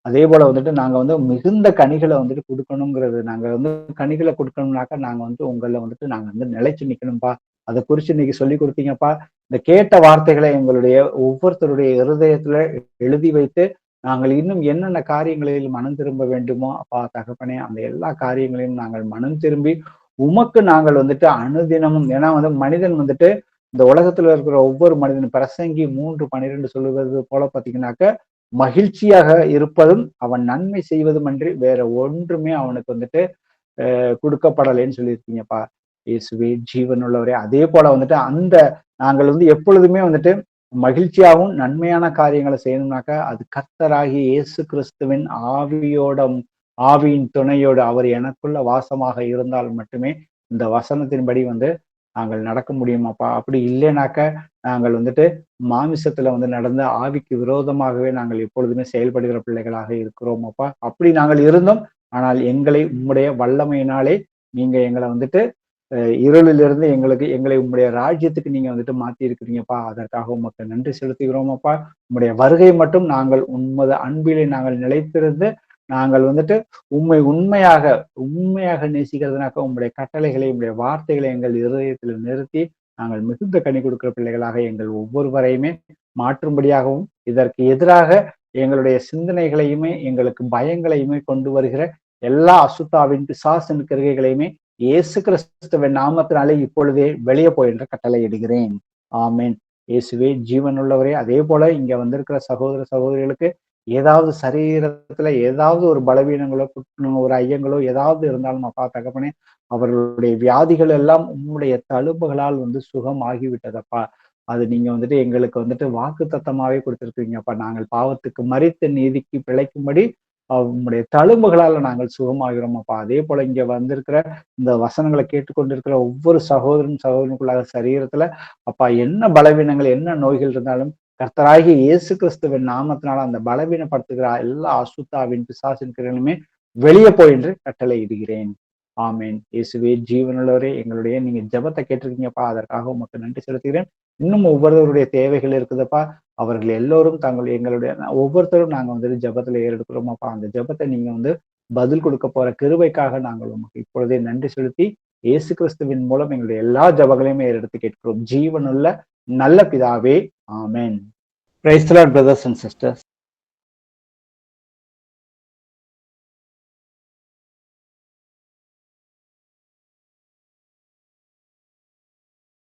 அதே போல வந்துட்டு நாங்க வந்து மிகுந்த கனிகளை வந்துட்டு கொடுக்கணுங்கிறது, நாங்க வந்து கனிகளை கொடுக்கணும்னாக்கா நாங்க வந்து உங்களை வந்துட்டு நாங்க வந்து நிலைச்சு நிக்கணும்ப்பா. அதை குறிச்சு இன்னைக்கு சொல்லி கொடுத்தீங்கப்பா. இந்த கேட்ட வார்த்தைகளை எங்களுடைய ஒவ்வொருத்தருடைய இருதயத்துல எழுதி வைத்து நாங்கள் இன்னும் என்னென்ன காரியங்களில் மனம் திரும்ப வேண்டுமோ அப்பா தகப்பனே, அந்த எல்லா காரியங்களையும் நாங்கள் மனம் திரும்பி உமக்கு நாங்கள் வந்துட்டு அனுதினமும், ஏன்னா மனிதன் வந்துட்டு இந்த உலகத்துல இருக்கிற ஒவ்வொரு மனிதனும் பிரசங்கி 3:12 சொல்லுவது போல பாத்தீங்கன்னாக்க, மகிழ்ச்சியாக இருப்பதும் அவன் நன்மை செய்வதும் அன்றி வேற ஒன்றுமே அவனுக்கு வந்துட்டு கொடுக்கப்படலைன்னு சொல்லியிருக்கீங்கப்பா. இயேசுவே ஜீவனுள்ளவரே, அதே போல வந்துட்டு நாங்கள் எப்பொழுதுமே வந்துட்டு மகிழ்ச்சியாகவும் நன்மையான காரியங்களை செய்யணும்னாக்கா அது கர்த்தராகிய இயேசு கிறிஸ்துவின் ஆவியின் துணையோடு அவர் எனக்குள்ள வாசமாக இருந்தால் மட்டுமே இந்த வசனத்தின்படி நாங்கள் நடக்க முடியுமாப்பா. அப்படி இல்லைனாக்க நாங்கள் வந்துட்டு மாமிசத்துல நடந்த ஆவிக்கு விரோதமாகவே நாங்கள் எப்பொழுதுமே செயல்படுகிற பிள்ளைகளாக இருக்கிறோமாப்பா. அப்படி நாங்கள் இருந்தோம், ஆனால் எங்களை உம்முடைய வல்லமையினாலே நீங்க எங்களை வந்துட்டு இருளிலிருந்து எங்களை உம்முடைய ராஜ்யத்துக்கு நீங்க மாத்தி இருக்கிறீங்கப்பா. அதற்காக உமக்கு நன்றி செலுத்துகிறோமப்பா. உம்முடைய வருகை மட்டும் நாங்கள் உண்மது அன்பிலே நாங்கள் நிலைத்திருந்து நாங்கள் உம்மை உண்மையாக நேசிக்கிறதுனாக்க உம்முடைய கட்டளைகளை, உம்முடைய வார்த்தைகளை எங்கள் இருதயத்தில் நிறுத்தி நாங்கள் மிகுந்த கனி கொடுக்கிற பிள்ளைகளாக எங்கள் ஒவ்வொருவரையுமே மாற்றும்படியாகவும், இதற்கு எதிராக எங்களுடைய சிந்தனைகளையுமே எங்களுக்கு பயங்களையுமே கொண்டு வருகிற எல்லா அசுத்தாவின் பிசாசின் கிரிகைகளையுமே இயேசு கிறிஸ்துவின் நாமத்தினாலே இப்பொழுதே வெளியே போய் என்று கட்டளை இடுகிறேன். ஆமேன். இயேசுவே ஜீவனுள்ளவரே, அதே போல இங்க வந்திருக்கிற சகோதர சகோதரிகளுக்கு ஏதாவது சரீரத்துல ஏதாவது ஒரு பலவீனங்களோ ஒரு ஐயங்களோ ஏதாவது இருந்தாலும் அப்பா தகப்பனே, அவர்களுடைய வியாதிகள் எல்லாம் உம்முடைய தழும்புகளால் சுகம் ஆகிவிட்டதப்பா. அது நீங்க எங்களுக்கு வாக்கு தத்தமாவே கொடுத்திருக்கீங்கப்பா. நாங்கள் பாவத்துக்கு மரித்து நீதிக்கு பிழைக்கும்படி உம்முடைய தழும்புகளால நாங்கள் சுகமாகிறோமப்பா. அதே போல இங்க வந்திருக்கிற இந்த வசனங்களை கேட்டுக்கொண்டிருக்கிற ஒவ்வொரு சகோதரனுக்குள்ளாக சரீரத்துல அப்பா என்ன பலவீனங்கள் என்ன நோய்கள் இருந்தாலும் கர்த்தராகிய இயேசு கிறிஸ்துவின் நாமத்தினால அந்த பலவீனப்படுத்துகிற எல்லா அசுத்தாவின் பிசாசின் கிரகங்களுமே வெளியே போய் என்று கட்டளை இடுகிறேன். ஆமேன். இயேசுவே ஜீவனுள்ளவரே, நீங்க ஜெபத்தை கேட்டிருக்கீங்கப்பா. அதற்காக உமக்கு நன்றி செலுத்துகிறேன். இன்னும் ஒவ்வொருவருடைய தேவைகள் இருக்குதுப்பா. அவர்கள் எல்லோரும் எங்களுடைய ஒவ்வொருத்தரும் நாங்க ஜெபத்துல ஏறெடுக்கிறோமாப்பா. அந்த ஜெபத்தை நீங்க பதில் கொடுக்க போற கிருபைக்காக நாங்கள் உமக்கு இப்பொழுதே நன்றி செலுத்தி இயேசு கிறிஸ்துவின் மூலம் எங்களுடைய எல்லா ஜெபங்களையுமே ஏறெடுத்து கேட்கிறோம். ஜீவனுள்ள நல்ல பிதாவே, amen. Praise the Lord brothers and sisters.